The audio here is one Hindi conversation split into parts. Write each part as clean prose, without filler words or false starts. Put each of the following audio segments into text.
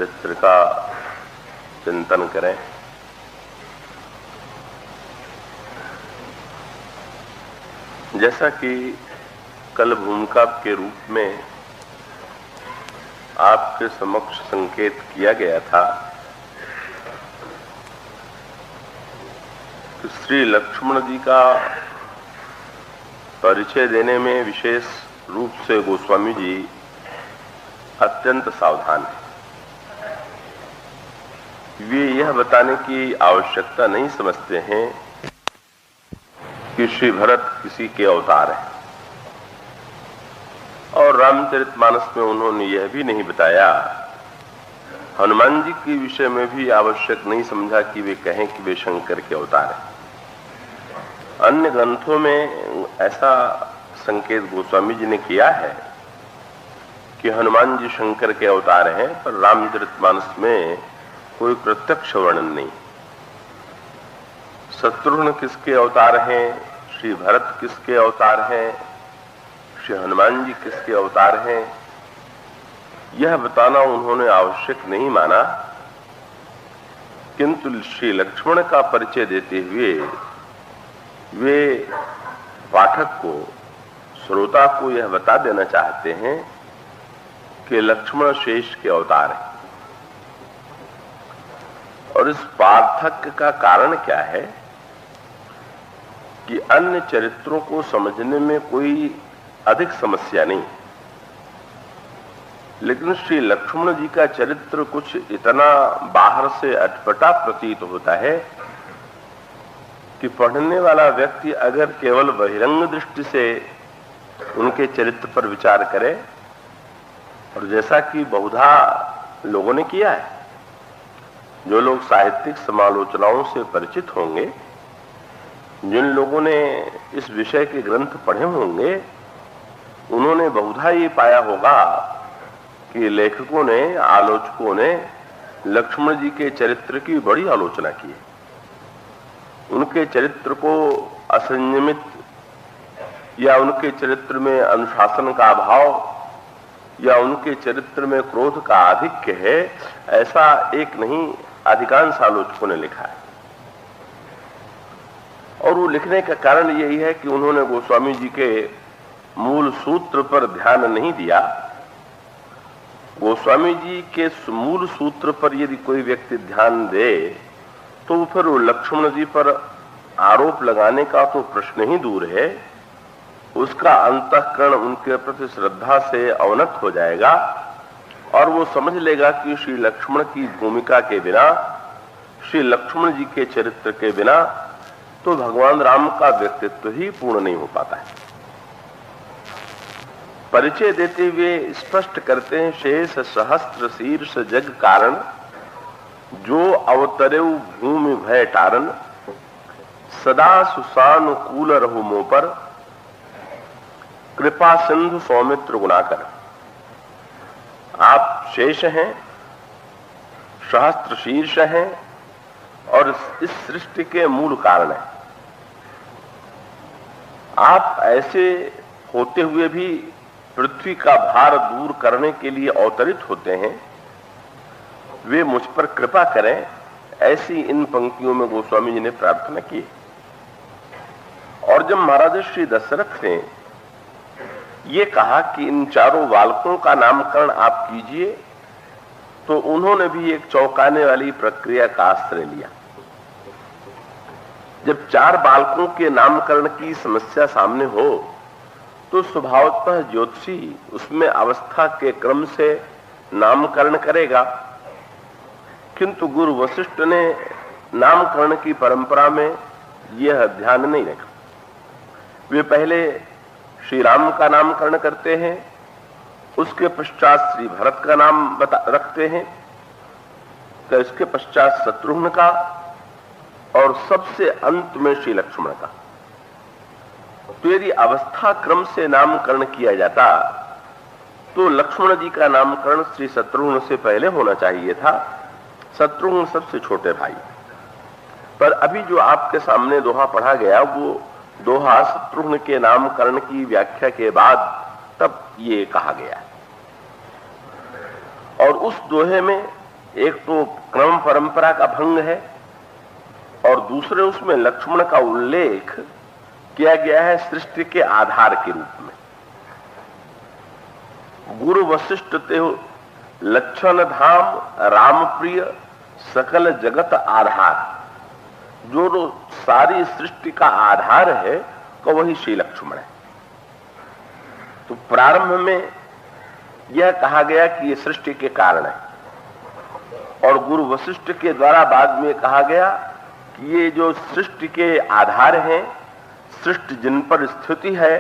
चरित्र का चिंतन करें। जैसा कि कल भूमिका के रूप में आपके समक्ष संकेत किया गया था कि श्री लक्ष्मण जी का परिचय देने में विशेष रूप से गोस्वामी जी अत्यंत सावधान हैं। वे यह बताने की आवश्यकता नहीं समझते हैं कि श्री भरत किसी के अवतार हैं, और रामचरितमानस में उन्होंने यह भी नहीं बताया, हनुमान जी के विषय में भी आवश्यक नहीं समझा कि वे कहें कि वे शंकर के अवतार हैं। अन्य ग्रंथों में ऐसा संकेत गोस्वामी जी ने किया है कि हनुमान जी शंकर के अवतार हैं, पर रामचरितमानस में कोई प्रत्यक्ष वर्णन नहीं। शत्रुघ्न किसके अवतार हैं, श्री भरत किसके अवतार हैं, श्री हनुमान जी किसके अवतार हैं, यह बताना उन्होंने आवश्यक नहीं माना। किंतु श्री लक्ष्मण का परिचय देते हुए वे पाठक को, श्रोता को यह बता देना चाहते हैं कि लक्ष्मण शेष के अवतार हैं। और इस पार्थक्य का कारण क्या है कि अन्य चरित्रों को समझने में कोई अधिक समस्या नहीं, लेकिन श्री लक्ष्मण जी का चरित्र कुछ इतना बाहर से अटपटा प्रतीत होता है कि पढ़ने वाला व्यक्ति अगर केवल बहिरंग दृष्टि से उनके चरित्र पर विचार करे, और जैसा कि बहुधा लोगों ने किया है, जो लोग साहित्यिक समालोचनाओं से परिचित होंगे, जिन लोगों ने इस विषय के ग्रंथ पढ़े होंगे, उन्होंने बहुधा ये पाया होगा कि लेखकों ने, आलोचकों ने लक्ष्मण जी के चरित्र की बड़ी आलोचना की है। उनके चरित्र को असंयमित या उनके चरित्र में अनुशासन का अभाव या उनके चरित्र में क्रोध का आधिक्य है, ऐसा एक नहीं अधिकांश आलोचकों ने लिखा है। और वो लिखने का कारण यही है कि उन्होंने गोस्वामी जी के मूल सूत्र पर ध्यान नहीं दिया। गोस्वामी जी के मूल सूत्र पर यदि कोई व्यक्ति ध्यान दे तो फिर वो लक्ष्मण जी पर आरोप लगाने का तो प्रश्न ही दूर है, उसका अंतःकरण उनके प्रति श्रद्धा से अवनत हो जाएगा और वो समझ लेगा कि श्री लक्ष्मण की भूमिका के बिना, श्री लक्ष्मण जी के चरित्र के बिना तो भगवान राम का व्यक्तित्व ही पूर्ण नहीं हो पाता है। परिचय देते हुए स्पष्ट करते हैं, शेष सहस्त्र शीर्ष जग कारण, जो अवतरेउ भूमि भय टारन, सदा सुसानुकूल रहु मों पर, कृपा सिंधु सौमित्र गुणाकर। आप शेष हैं, सहस्त्र शीर्ष हैं और इस सृष्टि के मूल कारण हैं। आप ऐसे होते हुए भी पृथ्वी का भार दूर करने के लिए अवतरित होते हैं, वे मुझ पर कृपा करें, ऐसी इन पंक्तियों में गोस्वामी जी ने प्रार्थना की। और जब महाराज श्री दशरथ ने ये कहा कि इन चारों बालकों का नामकरण आप कीजिए, तो उन्होंने भी एक चौंकाने वाली प्रक्रिया का आश्रय लिया। जब चार बालकों के नामकरण की समस्या सामने हो तो स्वभावतः ज्योतिषी उसमें अवस्था के क्रम से नामकरण करेगा, किंतु गुरु वशिष्ठ ने नामकरण की परंपरा में यह ध्यान नहीं रखा। वे पहले श्री राम का नामकरण करते हैं, उसके पश्चात श्री भरत का नाम रखते हैं, तो इसके पश्चात शत्रुघ्न का और सबसे अंत में श्री लक्ष्मण का। तो यदि अवस्था क्रम से नामकरण किया जाता तो लक्ष्मण जी का नामकरण श्री शत्रुघ्न से पहले होना चाहिए था। शत्रुघ्न सबसे छोटे भाई, पर अभी जो आपके सामने दोहा पढ़ा गया वो दोहा शत्रुघ्न के नामकरण की व्याख्या के बाद तब ये कहा गया। और उस दोहे में एक तो क्रम परंपरा का भंग है और दूसरे उसमें लक्ष्मण का उल्लेख किया गया है सृष्टि के आधार के रूप में। गुरु वशिष्ठ ते लक्षण धाम राम प्रिय सकल जगत आधार, जो सारी सृष्टि का आधार है तो वही श्री लक्ष्मण है। तो प्रारंभ में यह कहा गया कि ये सृष्टि के कारण है और गुरु वशिष्ठ के द्वारा बाद में कहा गया कि ये जो सृष्टि के आधार हैं, सृष्टि जिन पर स्थिति है,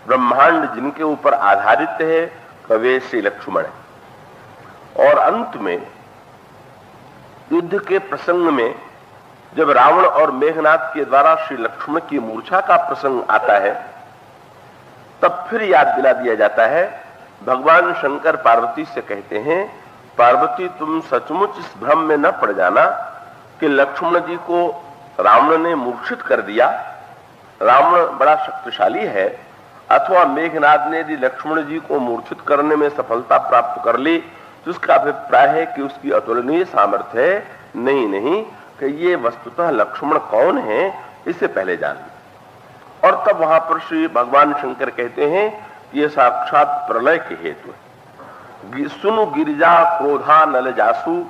ब्रह्मांड जिनके ऊपर आधारित है, वे श्री लक्ष्मण है। और अंत में युद्ध के प्रसंग में जब रावण और मेघनाद के द्वारा श्री लक्ष्मण की मूर्छा का प्रसंग आता है, तब फिर याद दिला दिया जाता है। भगवान शंकर पार्वती से कहते हैं, पार्वती तुम सचमुच इस भ्रम में न पड़ जाना कि लक्ष्मण जी को रावण ने मूर्छित कर दिया, रावण बड़ा शक्तिशाली है, अथवा मेघनाद ने यदि लक्ष्मण जी को मूर्छित करने में सफलता प्राप्त कर ली तो उसका अभिप्राय है कि उसकी अतुलनीय सामर्थ्य है। नहीं नहीं, कि ये वस्तुतः लक्ष्मण कौन है इसे पहले जान ली। और तब वहां पर श्री भगवान शंकर कहते हैं कि ये साक्षात प्रलय के हेतु है। सुनु गिरिजा क्रोधा नल जासु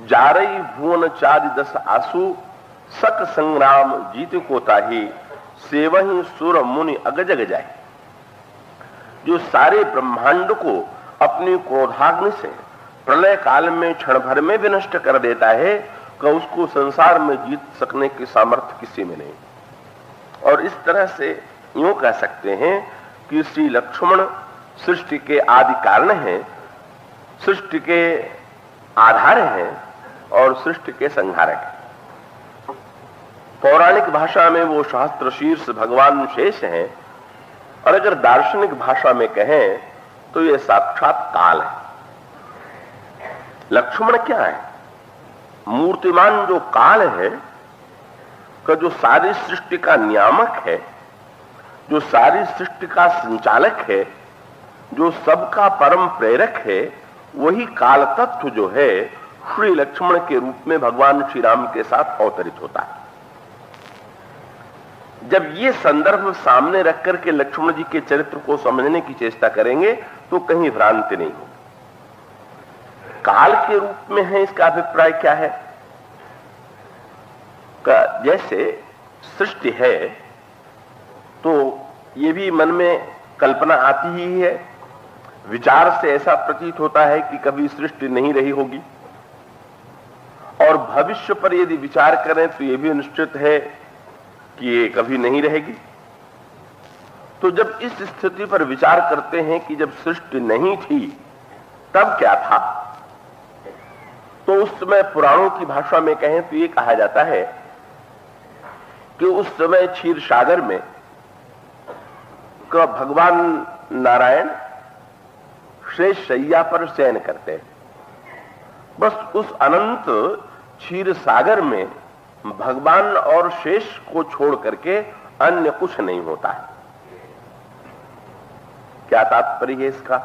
जारई भुवन चारि दस आसु सक संग्राम जीत को ताही सेवही सुर मुनि अगजग जाए। जो सारे ब्रह्मांड को अपनी क्रोधाग्नि से प्रलय काल में क्षण भर में विनष्ट कर देता है कि उसको संसार में जीत सकने की सामर्थ्य किसी में नहीं। और इस तरह से यूं कह सकते हैं कि श्री लक्ष्मण सृष्टि के आदि कारण हैं, सृष्टि के आधार हैं और सृष्टि के संहारक हैं। पौराणिक भाषा में वो शास्त्र शीर्ष भगवान शेष हैं और अगर दार्शनिक भाषा में कहें तो ये साक्षात काल है। लक्ष्मण क्या है? मूर्तिमान जो काल है का जो सारी सृष्टि का नियामक है, जो सारी सृष्टि का संचालक है, जो सबका परम प्रेरक है, वही काल तत्व जो है श्री लक्ष्मण के रूप में भगवान श्री राम के साथ अवतरित होता है। जब ये संदर्भ सामने रख करके लक्ष्मण जी के चरित्र को समझने की चेष्टा करेंगे तो कहीं भ्रांति नहीं होगी। काल के रूप में है, इसका अभिप्राय क्या है? जैसे सृष्टि है तो ये भी मन में कल्पना आती ही है, विचार से ऐसा प्रतीत होता है कि कभी सृष्टि नहीं रही होगी, और भविष्य पर यदि विचार करें तो ये भी निश्चित है कि ये कभी नहीं रहेगी। तो जब इस स्थिति पर विचार करते हैं कि जब सृष्टि नहीं थी तब क्या था, तो उस समय पुराणों की भाषा में कहें तो ये कहा जाता है कि उस समय क्षीर सागर में भगवान नारायण शेष शैया पर शयन करते हैं। बस उस अनंत क्षीर सागर में भगवान और शेष को छोड़ करके अन्य कुछ नहीं होता है। क्या तात्पर्य है इसका?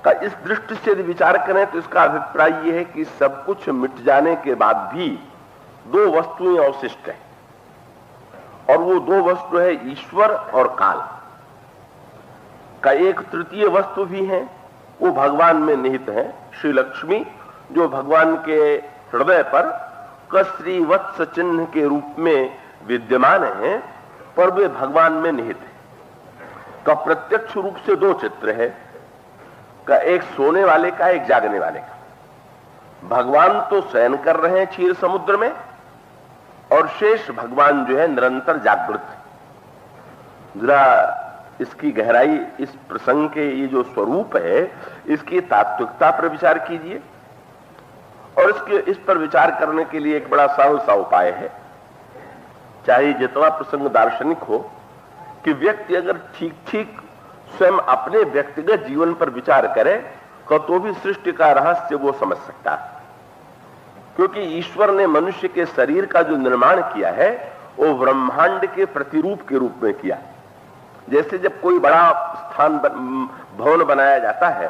इस दृष्टि से यदि विचार करें तो इसका अभिप्राय यह है कि सब कुछ मिट जाने के बाद भी दो वस्तुएं अवशिष्ट हैं, और वो दो वस्तु है ईश्वर और काल। का एक तृतीय वस्तु भी है, वो भगवान में निहित है, श्री लक्ष्मी, जो भगवान के हृदय पर कश्री वत्स चिन्ह के रूप में विद्यमान है, पर वे भगवान में निहित है। तो प्रत्यक्ष रूप से दो चित्र है, का एक सोने वाले का, एक जागने वाले का। भगवान तो शयन कर रहे हैं क्षीर समुद्र में, और शेष भगवान जो है निरंतर जागृत है। जरा इसकी गहराई, इस प्रसंग के ये जो स्वरूप है, इसकी तात्विकता पर विचार कीजिए। और इस पर विचार करने के लिए एक बड़ा सरल सा उपाय है। चाहे जितना प्रसंग दार्शनिक हो, कि व्यक्ति अगर ठीक ठीक स्वयं अपने व्यक्तिगत जीवन पर विचार करे तो भी सृष्टि का रहस्य वो समझ सकता है। क्योंकि ईश्वर ने मनुष्य के शरीर का जो निर्माण किया है वो ब्रह्मांड के प्रतिरूप के रूप में किया। जैसे जब कोई बड़ा स्थान भवन बनाया जाता है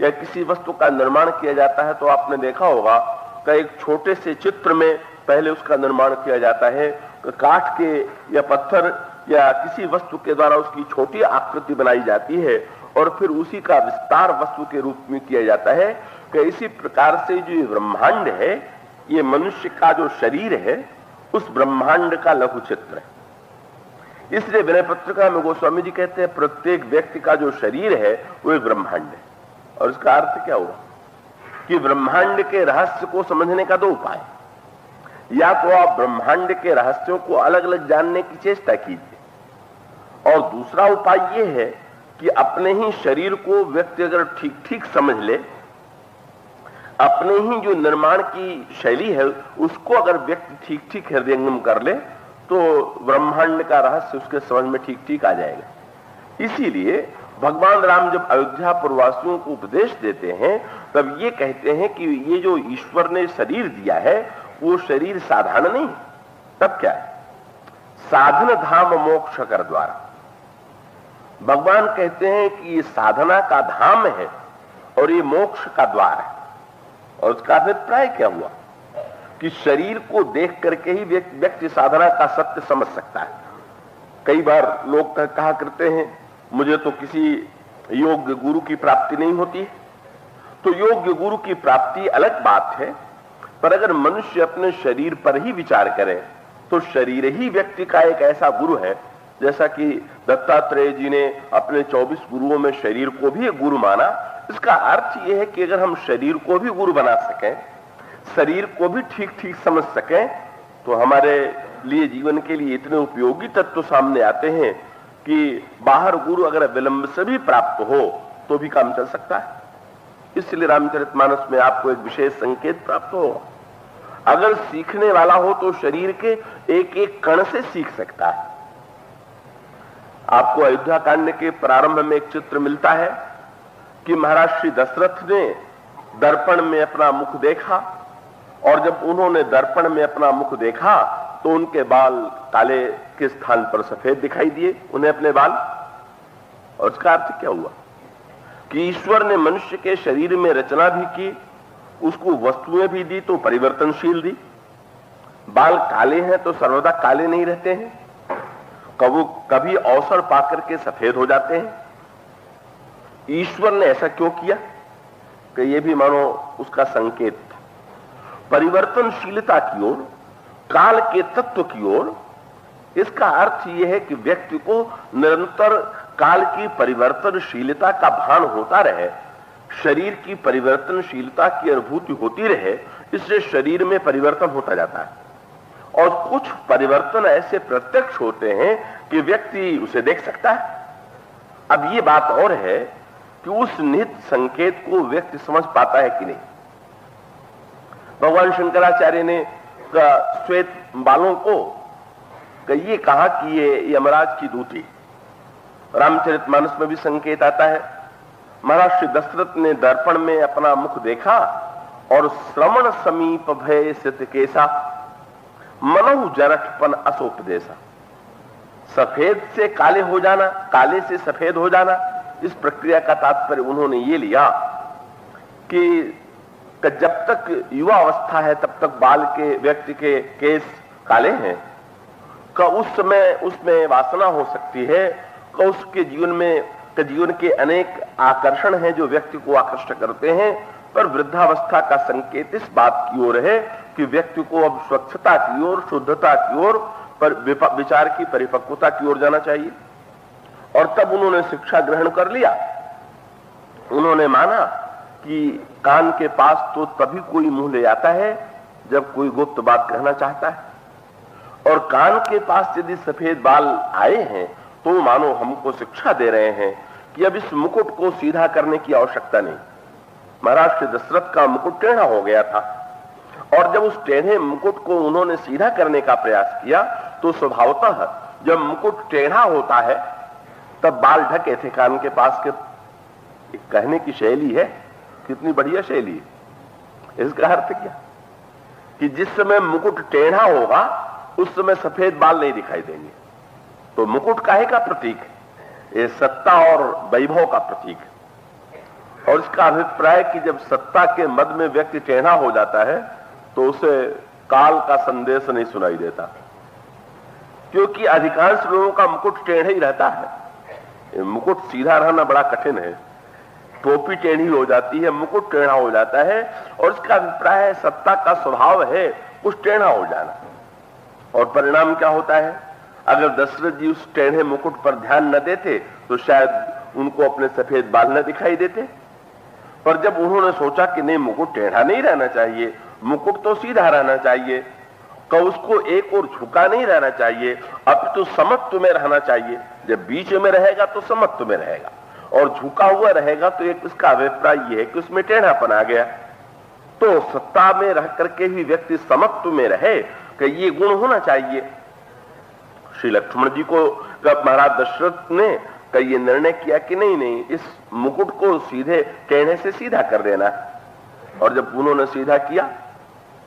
या किसी वस्तु का निर्माण किया जाता है तो आपने देखा होगा कि एक छोटे से चित्र में पहले उसका निर्माण किया जाता है, काठ के या पत्थर या किसी वस्तु के द्वारा उसकी छोटी आकृति बनाई जाती है और फिर उसी का विस्तार वस्तु के रूप में किया जाता है। कि इसी प्रकार से जो ये ब्रह्मांड है, ये मनुष्य का जो शरीर है, उस ब्रह्मांड का लघु चित्र है। इसलिए विनय पत्रिका में गोस्वामी जी कहते हैं प्रत्येक व्यक्ति का जो शरीर है वो एक ब्रह्मांड है। और इसका अर्थ क्या हुआ कि ब्रह्मांड के रहस्य को समझने का दो उपाय, या तो आप ब्रह्मांड के रहस्यों को अलग अलग जानने की चेष्टा कीजिए, और दूसरा उपाय यह है कि अपने ही शरीर को व्यक्ति अगर ठीक ठीक समझ ले, अपने ही जो निर्माण की शैली है उसको अगर व्यक्ति ठीक ठीक हृदयंगम कर ले तो ब्रह्मांड का रहस्य उसके समझ में ठीक ठीक आ जाएगा। इसीलिए भगवान राम जब अयोध्या पुरवासियों को उपदेश देते हैं तब ये कहते हैं कि ये जो ईश्वर ने शरीर दिया है वो शरीर साधारण नहीं, तब क्या है? साधन धाम मोक्ष कर द्वारा। भगवान कहते हैं कि ये साधना का धाम है और ये मोक्ष का द्वार है। और उसका अभिप्राय क्या हुआ कि शरीर को देख करके ही व्यक्ति साधना का सत्य समझ सकता है। कई बार लोग कहा करते हैं मुझे तो किसी योग्य गुरु की प्राप्ति नहीं होती। तो योग्य गुरु की प्राप्ति अलग बात है, पर अगर मनुष्य अपने शरीर पर ही विचार करे तो शरीर ही व्यक्ति का एक ऐसा गुरु है। जैसा कि दत्तात्रेय जी ने अपने 24 गुरुओं में शरीर को भी एक गुरु माना। इसका अर्थ यह है कि अगर हम शरीर को भी गुरु बना सकें, शरीर को भी ठीक ठीक समझ सकें, तो हमारे लिए जीवन के लिए इतने उपयोगी तत्व सामने आते हैं कि बाहर गुरु अगर विलंब से भी प्राप्त हो तो भी काम चल सकता है। इसलिए रामचरितमानस में आपको एक विशेष संकेत प्राप्त हो। अगर सीखने वाला हो तो शरीर के एक एक कण से सीख सकता है। आपको अयोध्या कांड के प्रारंभ में एक चित्र मिलता है कि महाराज श्री दशरथ ने दर्पण में अपना मुख देखा, और जब उन्होंने दर्पण में अपना मुख देखा तो उनके बाल काले के स्थान पर सफेद दिखाई दिए, उन्हें अपने बाल। और इसका अर्थ क्या हुआ कि ईश्वर ने मनुष्य के शरीर में रचना भी की, उसको वस्तुएं भी दी तो परिवर्तनशील दी। बाल काले हैं तो सर्वदा काले नहीं रहते हैं, कभी अवसर पाकर के सफेद हो जाते हैं। ईश्वर ने ऐसा क्यों किया कि यह भी मानो उसका संकेत था परिवर्तनशीलता की ओर, काल के तत्व की ओर। इसका अर्थ यह है कि व्यक्ति को निरंतर काल की परिवर्तनशीलता का भान होता रहे, शरीर की परिवर्तनशीलता की अनुभूति होती रहे, इसलिए शरीर में परिवर्तन होता जाता है। और कुछ परिवर्तन ऐसे प्रत्यक्ष होते हैं कि व्यक्ति उसे देख सकता है। अब ये बात और है कि उस निहित संकेत को व्यक्ति समझ पाता है कि नहीं। भगवान शंकराचार्य ने श्वेत बालों को ये कहा कि ये यमराज की दूती। रामचरितमानस में भी संकेत आता है। महाराज श्री दशरथ ने दर्पण में अपना मुख देखा और श्रवण समीप भय सित केसा मनहु जरठपन असोपदेशा। सफेद से काले हो जाना, काले से सफेद हो जाना, इस प्रक्रिया का तात्पर्य उन्होंने ये लिया कि जब तक युवा अवस्था है तब तक बाल के व्यक्ति के केस काले हैं, का उस समय उसमें वासना हो सकती है, का उसके जीवन के अनेक आकर्षण हैं जो व्यक्ति को आकर्षित करते हैं। पर वृद्धावस्था का संकेत इस बात की ओर है कि व्यक्ति को अब स्वच्छता की ओर, शुद्धता की ओर, पर विचार की परिपक्वता की ओर जाना चाहिए। और तब उन्होंने शिक्षा ग्रहण कर लिया। उन्होंने माना कि कान के पास तो तभी कोई मुंह ले आता है जब कोई गुप्त बात कहना चाहता है, और कान के पास यदि सफेद बाल आए हैं तो मानो हमको शिक्षा दे रहे हैं कि अब इस मुकुट को सीधा करने की आवश्यकता नहीं। महाराज श्री दशरथ का मुकुट टेढ़ा हो गया था, और जब उस टेढ़े मुकुट को उन्होंने सीधा करने का प्रयास किया तो स्वभावतः जब मुकुट टेढ़ा होता है तब बाल ढके थे कान के पास के। कहने की शैली है, कितनी बढ़िया शैली है। इसका अर्थ क्या कि जिस समय मुकुट टेढ़ा होगा उस समय सफेद बाल नहीं दिखाई देंगे। तो मुकुट काहे का प्रतीक है? ये सत्ता और वैभव का प्रतीक है। और इसका अभिप्राय कि जब सत्ता के मद में व्यक्ति टेढ़ा हो जाता है तो उसे काल का संदेश नहीं सुनाई देता, क्योंकि अधिकांश लोगों का मुकुट टेढ़ा ही रहता है। मुकुट सीधा रहना बड़ा कठिन है, टोपी टेढ़ी हो जाती है, मुकुट टेढ़ा हो जाता है, और इसका अभिप्राय है सत्ता का स्वभाव है कुछ टेढ़ा हो जाना। और परिणाम क्या होता है? अगर दशरथ जी उस टेढ़े मुकुट पर ध्यान न देते तो शायद उनको अपने सफेद बाल न दिखाई देते, पर जब उन्होंने सोचा कि नहीं, मुकुट टेढ़ा नहीं रहना चाहिए, मुकुट तो सीधा रहना चाहिए, तो उसको एक और झुका नहीं रहना चाहिए, अब तो समत्व में रहना चाहिए। जब बीच में रहेगा तो समत्व में रहेगा, और झुका हुआ रहेगा तो एक इसका अभिप्राय यह है कि उसमें टेढ़ापन आ गया। तो सत्ता में रह करके भी व्यक्ति समत्व में रहे कि ये गुण होना चाहिए। श्री लक्ष्मण जी को महाराज दशरथ ने ये निर्णय किया कि नहीं, इस मुकुट को सीधे टेढ़े से सीधा कर देना। और जब उन्होंने सीधा किया,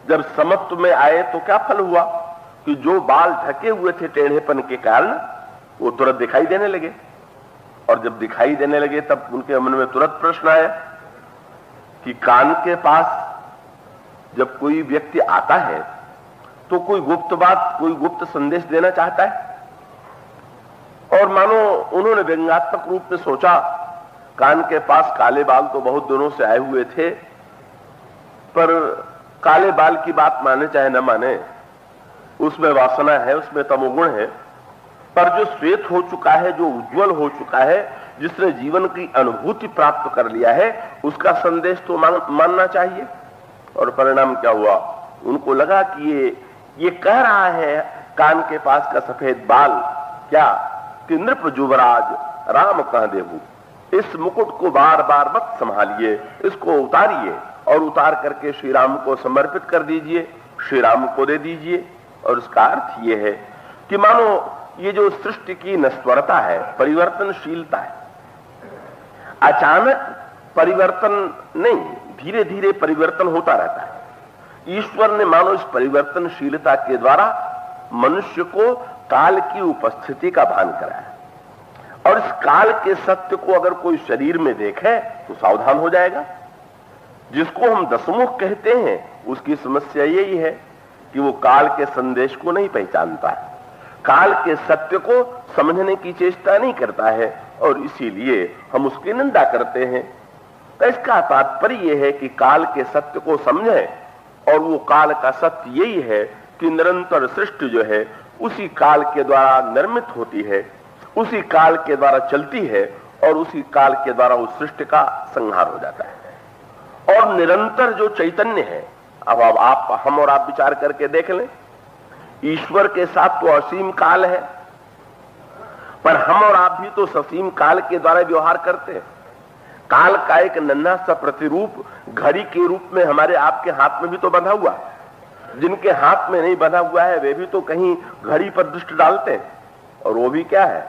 जब समत्व में आए तो क्या फल हुआ कि जो बाल ढके हुए थे टेढ़ेपन के कारण वो तुरंत दिखाई देने लगे। और जब दिखाई देने लगे तब उनके मन में तुरंत प्रश्न आया कि कान के पास जब कोई व्यक्ति आता है तो कोई गुप्त बात, कोई गुप्त संदेश देना चाहता है। और मानो उन्होंने व्यंग्यात्मक रूप में सोचा, कान के पास काले बाल तो बहुत दिनों से आए हुए थे, पर काले बाल की बात माने चाहे न माने, उसमें वासना है, उसमें तमोगुण है। पर जो श्वेत हो चुका है, जो उज्जवल हो चुका है, जिसने जीवन की अनुभूति प्राप्त कर लिया है, उसका संदेश तो मानना चाहिए। और परिणाम क्या हुआ? उनको लगा कि ये कह रहा है कान के पास का सफेद बाल क्या कि नृप जुवराज राम कह देहु, इस मुकुट को बार बार मत संभालिए, इसको उतारिए और उतार करके श्री राम को समर्पित कर दीजिए, श्री राम को दे दीजिए। और उसका अर्थ यह है कि मानो ये जो सृष्टि की नश्वरता है, परिवर्तनशीलता है, अचानक परिवर्तन नहीं, धीरे धीरे परिवर्तन होता रहता है। ईश्वर ने मानो इस परिवर्तनशीलता के द्वारा मनुष्य को काल की उपस्थिति का भान कराया। और इस काल के सत्य को अगर कोई शरीर में देखे तो सावधान हो जाएगा। जिसको हम दशमुख कहते हैं उसकी समस्या यही है कि वो काल के संदेश को नहीं पहचानता है, काल के सत्य को समझने की चेष्टा नहीं करता है, और इसीलिए हम उसकी निंदा करते हैं। तो इसका तात्पर्य यह है कि काल के सत्य को समझें, और वो काल का सत्य यही है कि निरंतर सृष्टि जो है उसी काल के द्वारा निर्मित होती है, उसी काल के द्वारा चलती है, और उसी काल के द्वारा उस सृष्टि का संहार हो जाता है। और निरंतर जो चैतन्य है, अब आप हम और आप विचार करके देख लें, ईश्वर के साथ तो असीम काल है, पर हम और आप भी तो ससीम काल के द्वारा व्यवहार करते हैं। काल का एक नन्हा सा प्रतिरूप घड़ी के रूप में हमारे आपके हाथ में भी तो बंधा हुआ है। जिनके हाथ में नहीं बंधा हुआ है वे भी तो कहीं घड़ी पर दृष्टि डालते हैं, और वो भी क्या है,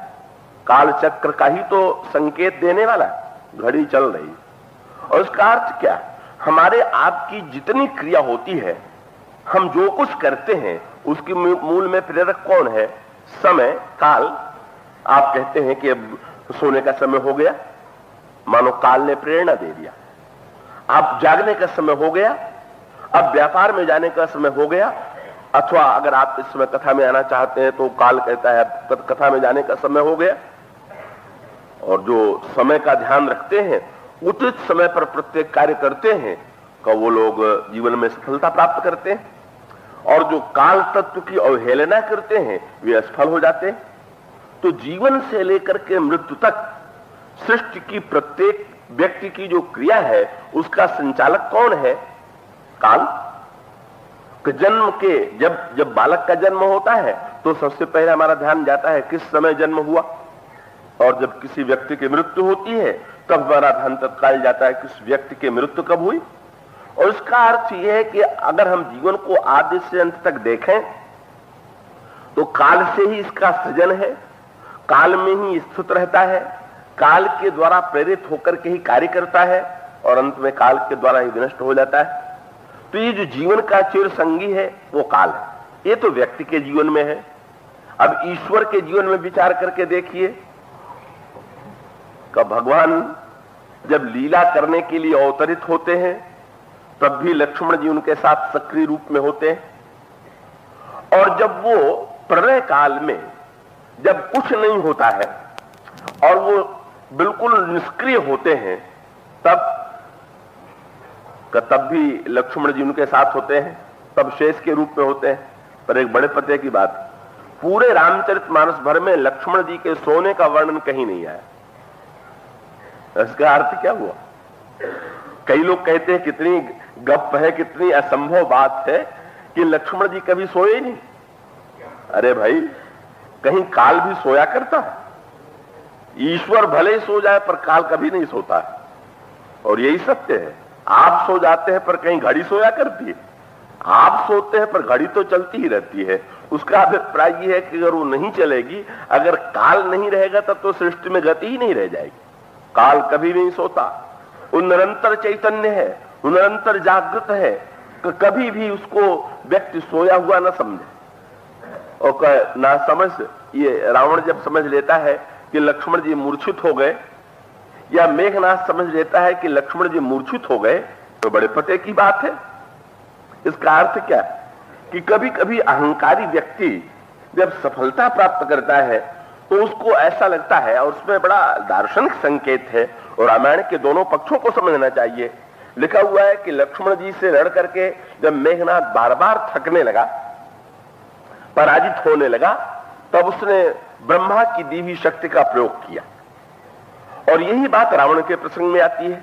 काल चक्र का ही तो संकेत देने वाला घड़ी चल रही। और उसका अर्थ क्या? हमारे आपकी जितनी क्रिया होती है, हम जो कुछ करते हैं, उसकी मूल में प्रेरक कौन है? समय, काल। आप कहते हैं कि अब सोने का समय हो गया, मानो काल ने प्रेरणा दे दिया। आप जागने का समय हो गया, अब व्यापार में जाने का समय हो गया, अथवा अगर आप इस समय कथा में आना चाहते हैं तो काल कहता है कथा में जाने का समय हो गया। और जो समय का ध्यान रखते हैं, उचित समय पर प्रत्येक कार्य करते हैं, का वो लोग जीवन में सफलता प्राप्त करते हैं। और जो काल तत्व की अवहेलना करते हैं वे असफल हो जाते हैं। तो जीवन से लेकर के मृत्यु तक सृष्टि की प्रत्येक व्यक्ति की जो क्रिया है उसका संचालक कौन है? काल। जन्म के जब बालक का जन्म होता है तो सबसे पहले हमारा ध्यान जाता है किस समय जन्म हुआ, और जब किसी व्यक्ति की मृत्यु होती है तब हमारा ध्यान तत्काल जाता है किस व्यक्ति की मृत्यु कब हुई। और इसका अर्थ यह है कि अगर हम जीवन को आदि से अंत तक देखें तो काल से ही इसका सृजन है, काल में ही स्थित रहता है, काल के द्वारा प्रेरित होकर के ही कार्य करता है, और अंत में काल के द्वारा ही विनष्ट हो जाता है। तो ये जो जीवन का चिर संगी है वो काल है। ये तो व्यक्ति के जीवन में है। अब ईश्वर के जीवन में विचार करके देखिए कि भगवान जब लीला करने के लिए अवतरित होते हैं तब भी लक्ष्मण जी उनके साथ सक्रिय रूप में होते हैं, और जब वो प्रलय काल में जब कुछ नहीं होता है और वो बिल्कुल निष्क्रिय होते हैं तब भी लक्ष्मण जी उनके साथ होते हैं, तब शेष के रूप में होते हैं। पर एक बड़े पते की बात, पूरे रामचरितमानस भर में लक्ष्मण जी के सोने का वर्णन कहीं नहीं आया। इसका अर्थ क्या हुआ? कई लोग कहते हैं कितनी गप है, कितनी असंभव बात है कि लक्ष्मण जी कभी सोए नहीं। अरे भाई, कहीं काल भी सोया करता है? ईश्वर भले ही सो जाए पर काल कभी नहीं सोता है, और यही सत्य है। आप सो जाते हैं पर कहीं घड़ी सोया करती है? आप सोते हैं पर घड़ी तो चलती ही रहती है। उसका अभिप्राय यह है कि अगर वो नहीं चलेगी, अगर काल नहीं रहेगा तब तो सृष्टि में गति ही नहीं रह जाएगी। काल कभी नहीं सोता, वो निरंतर चैतन्य है, वो निरंतर जागृत है, कभी भी उसको व्यक्ति सोया हुआ न समझे। और ना समझ, ये रावण जब समझ लेता है कि लक्ष्मण जी मूर्छित हो गए, या मेघनाथ समझ लेता है कि लक्ष्मण जी मूर्छित हो गए, तो बड़े पते की बात है। इसका अर्थ क्या है कि कभी कभी अहंकारी व्यक्ति जब सफलता प्राप्त करता है तो उसको ऐसा लगता है, और उसमें बड़ा दार्शनिक संकेत है और रामायण के दोनों पक्षों को समझना चाहिए। लिखा हुआ है कि लक्ष्मण जी से लड़ करके जब मेघनाथ बार बार थकने लगा, पराजित होने लगा, तब उसने ब्रह्मा की दी हुई शक्ति का प्रयोग किया। और यही बात रावण के प्रसंग में आती है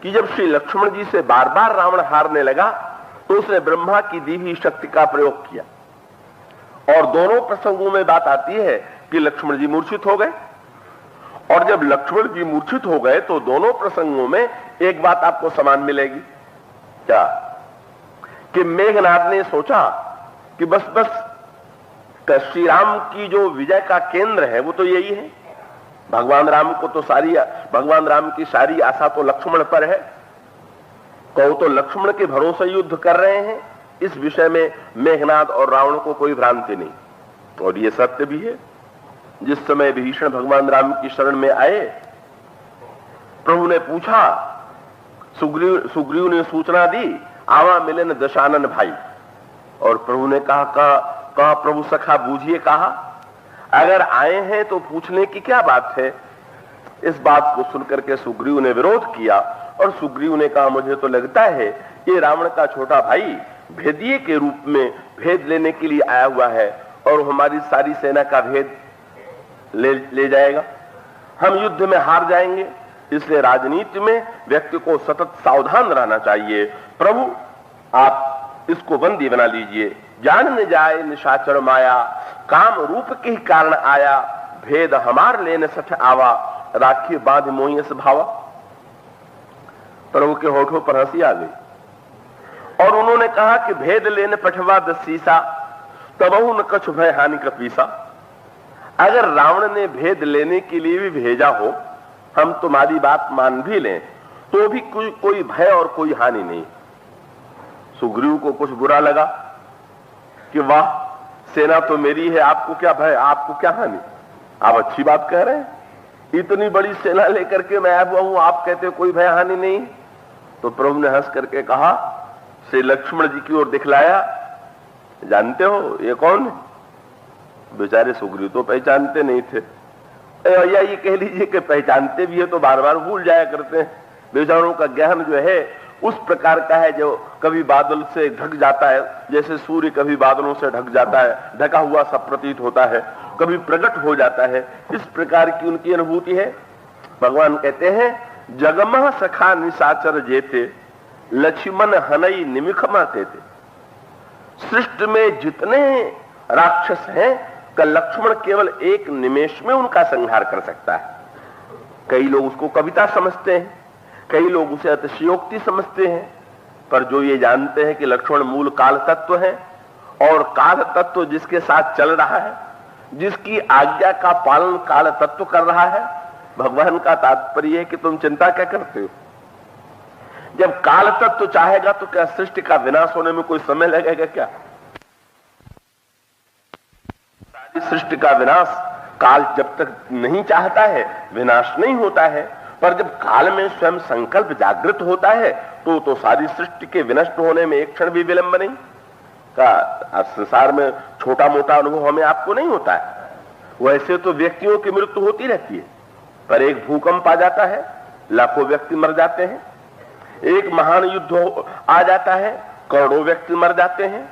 कि जब श्री लक्ष्मण जी से बार बार रावण हारने लगा तो उसने ब्रह्मा की दी हुई शक्ति का प्रयोग किया। और दोनों प्रसंगों में बात आती है कि लक्ष्मण जी मूर्छित हो गए, और जब लक्ष्मण जी मूर्छित हो गए तो दोनों प्रसंगों में एक बात आपको समान मिलेगी। क्या? कि मेघनाथ ने सोचा कि बस श्री राम की जो विजय का केंद्र है वो तो यही है। भगवान राम की सारी आशा तो लक्ष्मण पर है, कहो तो लक्ष्मण के भरोसे युद्ध कर रहे हैं। इस विषय में मेघनाथ और रावण को कोई भ्रांति नहीं। और ये सत्य भी है। जिस समय भीषण भगवान राम की शरण में आए, प्रभु ने पूछा, सुग्रीव ने सूचना दी, आवा मिले न दशानन भाई। और प्रभु ने कहा प्रभु सखा बूझिए, कहा अगर आए हैं तो पूछने की क्या बात है। इस बात को सुनकर के सुग्रीव ने विरोध किया, और सुग्रीव ने कहा मुझे तो लगता है ये रावण का छोटा भाई भेदिए के रूप में भेद लेने के लिए आया हुआ है, और हमारी सारी सेना का भेद ले जाएगा, हम युद्ध में हार जाएंगे। इसलिए राजनीति में व्यक्ति को सतत सावधान रहना चाहिए। प्रभु आप इसको बंदी बना लीजिए। जान न जाए निशाचर माया, काम रूप के ही कारण आया, भेद हमार लेने सठ आवा, राखी बांध मोहिए स्वभावा। प्रभु के होठों पर हंसी आ गई, और उन्होंने कहा कि भेद लेने पठवा दसीसा, तबहु न कछु भय हानि कपीसा। अगर रावण ने भेद लेने के लिए भी भेजा हो, हम तुम्हारी बात मान भी लें, तो भी कोई भय और कोई हानि नहीं। सुग्रीव को कुछ बुरा लगा कि वाह, सेना तो मेरी है, आपको क्या भय, आपको क्या हानि। आप अच्छी बात कह रहे हैं, इतनी बड़ी सेना लेकर के मैं आया हुआ हूं, आप कहते कोई भय हानि नहीं। तो प्रभु ने हंस करके कहा, श्री लक्ष्मण जी की ओर दिखलाया, जानते हो ये कौन है? बेचारे सुग्रीव तो पहचानते नहीं थे, या ये कह लीजिए कि पहचानते भी है तो बार बार भूल जाया करते हैं। बेचारों का ज्ञान जो है उस प्रकार का है जो कभी बादल से ढक जाता है, जैसे सूर्य कभी बादलों से ढक जाता है, ढका हुआ सा प्रतीत होता है, कभी प्रकट हो जाता है। इस प्रकार की उनकी अनुभूति है। भगवान कहते हैं, जगमह सखा निशाचर जेते, लक्ष्मण हनई निमिखमा तेते। सृष्टि में जितने राक्षस हैं का लक्ष्मण केवल एक निमेष में उनका संहार कर सकता है। कई लोग उसको कविता समझते हैं, कई लोग उसे अतिशयोक्ति समझते हैं, पर जो ये जानते हैं कि लक्ष्मण मूल काल तत्व है, और काल तत्व जिसके साथ चल रहा है, जिसकी आज्ञा का पालन काल तत्व कर रहा है, भगवान का तात्पर्य है कि तुम चिंता क्या करते हो। जब काल तत्व चाहेगा तो क्या सृष्टि का विनाश होने में कोई समय लगेगा क्या? सारी सृष्टि का विनाश काल जब तक नहीं चाहता है, विनाश नहीं होता है। पर जब काल में स्वयं संकल्प जागृत होता है तो सारी सृष्टि के विनष्ट होने में एक क्षण भी विलंब नहीं का। संसार में छोटा मोटा अनुभव हमें आपको नहीं होता है। वैसे तो व्यक्तियों की मृत्यु होती रहती है, पर एक भूकंप आ जाता है, लाखों व्यक्ति मर जाते हैं। एक महान युद्ध आ जाता है, करोड़ों व्यक्ति मर जाते हैं।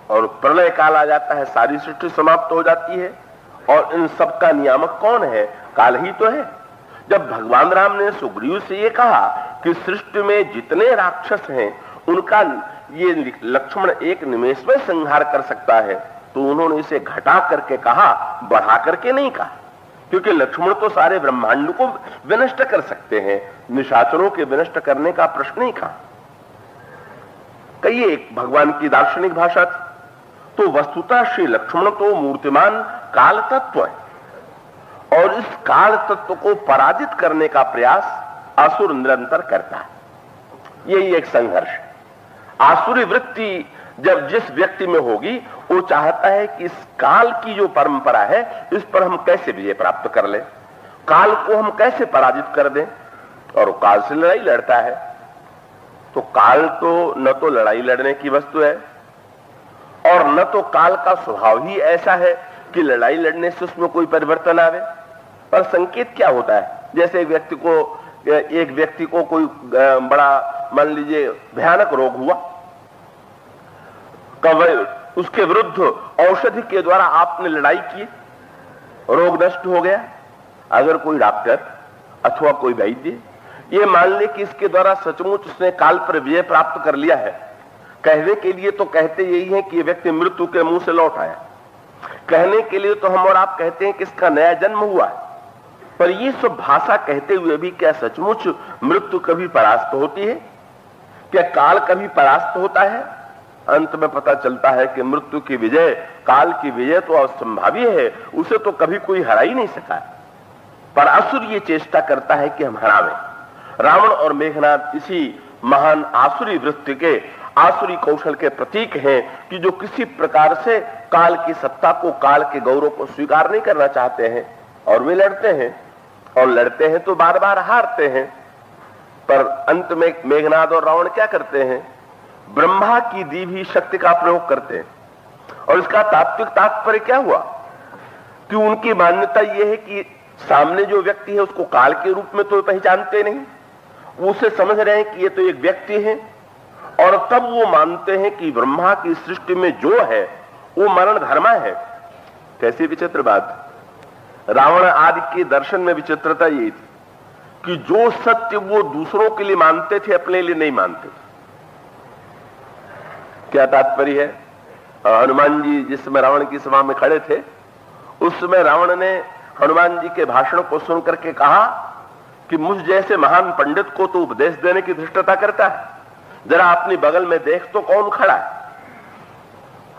और प्रलय काल आ जाता है, सारी सृष्टि समाप्त हो जाती है। और इन सब का नियामक कौन है? काल ही तो है। जब भगवान राम ने सुग्रीव से ये कहा कि सृष्टि में जितने राक्षस हैं उनका ये लक्ष्मण एक निमेष में संहार कर सकता है, तो उन्होंने इसे घटा करके कहा, बढ़ा करके नहीं कहा। क्योंकि लक्ष्मण तो सारे ब्रह्मांड को विनष्ट कर सकते हैं, निशाचरों के विनष्ट करने का प्रश्न नहीं कहा। कहिए एक भगवान की दार्शनिक भाषा थी। तो वस्तुतः श्री लक्ष्मण तो मूर्तिमान काल तत्व है, और इस काल तत्व को पराजित करने का प्रयास असुर निरंतर करता है। यही एक संघर्ष। आसुरी वृत्ति जब जिस व्यक्ति में होगी, वो चाहता है कि इस काल की जो परंपरा है इस पर हम कैसे विजय प्राप्त कर लें, काल को हम कैसे पराजित कर दें, और काल से लड़ाई लड़ता है। तो काल तो न तो लड़ाई लड़ने की वस्तु है, और न तो काल का स्वभाव ही ऐसा है कि लड़ाई लड़ने से उसमें कोई परिवर्तन आवे। पर संकेत क्या होता है? जैसे एक व्यक्ति को कोई बड़ा, मान लीजिए, भयानक रोग हुआ, उसके विरुद्ध औषधि के द्वारा आपने लड़ाई की, रोग नष्ट हो गया। अगर कोई डॉक्टर अथवा कोई वैद्य ये मान ले कि इसके द्वारा सचमुच उसने काल पर विजय प्राप्त कर लिया है, कहने के लिए तो कहते यही है कि ये व्यक्ति मृत्यु के मुंह से लौट आया। कहने के लिए तो हम और आप कहते हैं कि इसका नया जन्म हुआ है। पर ये सब भाषा कहते हुए भी क्या सचमुच मृत्यु कभी परास्त होती है? क्या काल कभी परास्त होता है? अंत में पता चलता है कि मृत्यु की विजय, काल की विजय तो असंभावी है, उसे तो कभी कोई हरा ही नहीं सका। पर असुर ये चेष्टा करता है कि हम हरावें। रावण और मेघनाद इसी महान आसुरी वृत्ति के, आसुरी कौशल के प्रतीक हैं कि जो किसी प्रकार से काल की सत्ता को, काल के गौरव को स्वीकार नहीं करना चाहते हैं, और वे लड़ते हैं, और लड़ते हैं तो बार बार हारते हैं। पर अंत में मेघनाद और रावण क्या करते हैं? ब्रह्मा की दी हुई शक्ति का प्रयोग करते हैं। और इसका तात्विक तात्पर्य क्या हुआ कि उनकी मान्यता यह है कि सामने जो व्यक्ति है उसको काल के रूप में तो पहचानते नहीं, उसे समझ रहे हैं कि ये तो एक व्यक्ति है, और तब वो मानते हैं कि ब्रह्मा की सृष्टि में जो है वो मरण धर्मा है। कैसी विचित्र बात! रावण आदि के दर्शन में विचित्रता यही थी कि जो सत्य वो दूसरों के लिए मानते थे, अपने लिए नहीं मानते थे। क्या तात्पर्य है? हनुमान जी जिस समय रावण की सभा में खड़े थे, उस समय रावण ने हनुमान जी के भाषण को सुनकर के कहा कि मुझ जैसे महान पंडित को तो उपदेश देने की धृष्टता करता है, जरा अपनी बगल में देख तो कौन खड़ा है।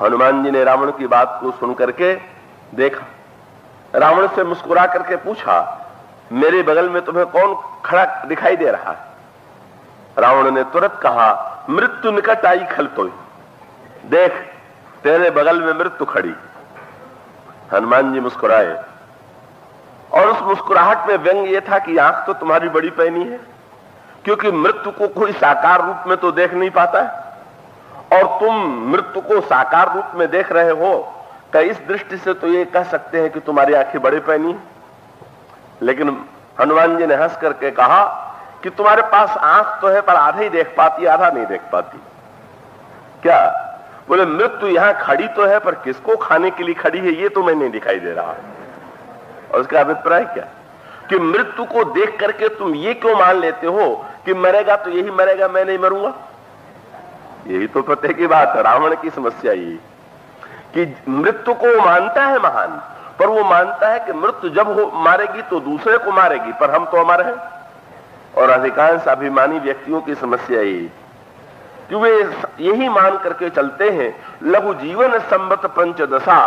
हनुमान जी ने रावण की बात को सुनकर के देखा, रावण से मुस्कुरा करके पूछा, मेरे बगल में तुम्हें कौन खड़ा दिखाई दे रहा है? रावण ने तुरंत कहा, मृत्यु निकट आई खलतोई, देख तेरे बगल में मृत्यु खड़ी। हनुमान जी मुस्कुराए, और उस मुस्कुराहट में व्यंग ये था कि आंख तो तुम्हारी बड़ी पैनी है, क्योंकि मृत्यु को कोई साकार रूप में तो देख नहीं पाता है, और तुम मृत्यु को साकार रूप में देख रहे हो, तो इस दृष्टि से तो ये कह सकते हैं कि तुम्हारी आंखें बड़ी पैनी है। लेकिन हनुमान जी ने हंस करके कहा कि तुम्हारे पास आंख तो है, पर आधा ही देख पाती, आधा नहीं देख पाती। क्या बोले? मृत्यु यहां खड़ी तो है, पर किसको खाने के लिए खड़ी है ये तो मैं नहीं दिखाई दे रहा। और उसका अभिप्राय क्या कि मृत्यु को देख करके तुम ये क्यों मान लेते हो कि मरेगा तो यही मरेगा, मैं नहीं मरूंगा? यही तो पते की बात है। रावण की समस्या यही कि मृत्यु को वो मानता है महान, पर वो मानता है कि मृत्यु जब मारेगी तो दूसरे को मारेगी, पर हम तो अमर हैं। और अधिकांश अभिमानी व्यक्तियों की समस्या यही कि वे यही मान करके चलते हैं, लघु जीवन संबत पंचदशा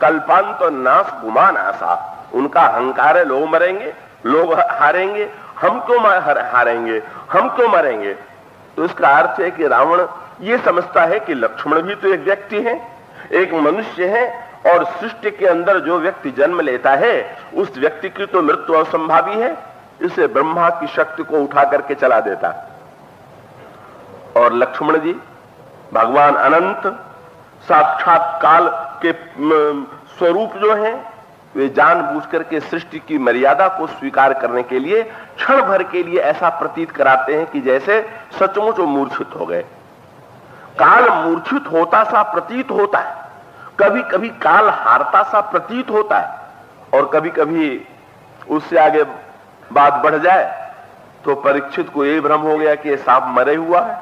कल्पांत नाश गुमान आशा। उनका अहंकार है, लोग मरेंगे, लोग हारेंगे, हम क्यों हारेंगे, हम क्यों मरेंगे? तो इसका अर्थ है कि रावण ये समझता है कि लक्ष्मण भी तो एक व्यक्ति है, एक मनुष्य है, और सृष्टि के अंदर जो व्यक्ति जन्म लेता है उस व्यक्ति की तो मृत्यु असंभावी है, इसे ब्रह्मा की शक्ति को उठा करके चला देता। और लक्ष्मण जी भगवान अनंत साक्षात काल के स्वरूप जो हैं, वे जानबूझ करके सृष्टि की मर्यादा को स्वीकार करने के लिए क्षण भर के लिए ऐसा प्रतीत कराते हैं कि जैसे सचमुच वो मूर्छित हो गए। काल मूर्छित होता सा प्रतीत होता है, कभी कभी काल हारता सा प्रतीत होता है, और कभी कभी उससे आगे बात बढ़ जाए तो परीक्षित को यह भ्रम हो गया कि ये सांप मरे हुआ है।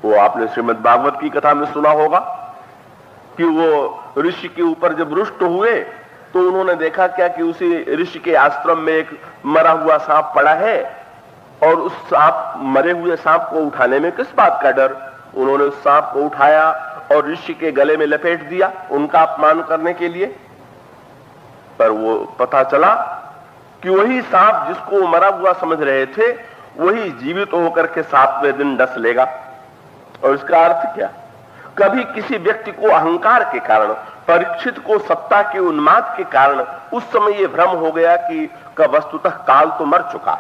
वो आपने श्रीमद् भागवत की कथा में सुना होगा कि वो ऋषि के ऊपर जब रुष्ट हुए तो उन्होंने देखा क्या कि उसी ऋषि के आश्रम में एक मरा हुआ सांप पड़ा है, और उस सांप मरे हुए सांप को उठाने में किस बात का डर। उन्होंने उस सांप को उठाया और ऋषि के गले में लपेट दिया उनका अपमान करने के लिए। पर वो पता चला कि वही सांप जिसको वो मरा हुआ समझ रहे थे, वही जीवित होकर के 7वें दिन डस लेगा। और इसका अर्थ क्या, कभी किसी व्यक्ति को अहंकार के कारण, परीक्षित को सत्ता के उन्माद के कारण उस समय यह भ्रम हो गया कि वस्तुतः काल तो मर चुका,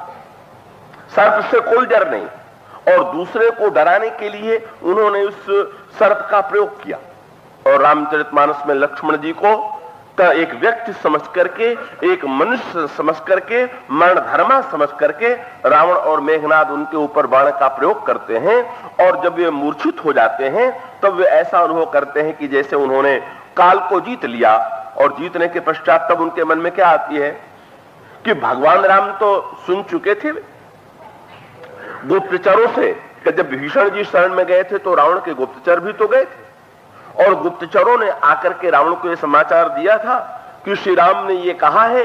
सर्प से कोई डर नहीं, और दूसरे को डराने के लिए उन्होंने उस सर्प का प्रयोग किया। और रामचरितमानस में लक्ष्मण जी को एक व्यक्ति समझ करके, एक मनुष्य समझ करके, मरण धर्मा समझ करके रावण और मेघनाद उनके ऊपर बाण का प्रयोग करते हैं, और जब वे मूर्छित हो जाते हैं तब वे ऐसा अनुभव करते हैं कि जैसे उन्होंने काल को जीत लिया। और जीतने के पश्चात तब उनके मन में क्या आती है कि भगवान राम तो सुन चुके थे गुप्तचरों से कि जब भीषण जी शरण में गए थे तो रावण के गुप्तचर भी तो गए थे, और गुप्तचरों ने आकर के रावण को यह समाचार दिया था कि श्री राम ने यह कहा है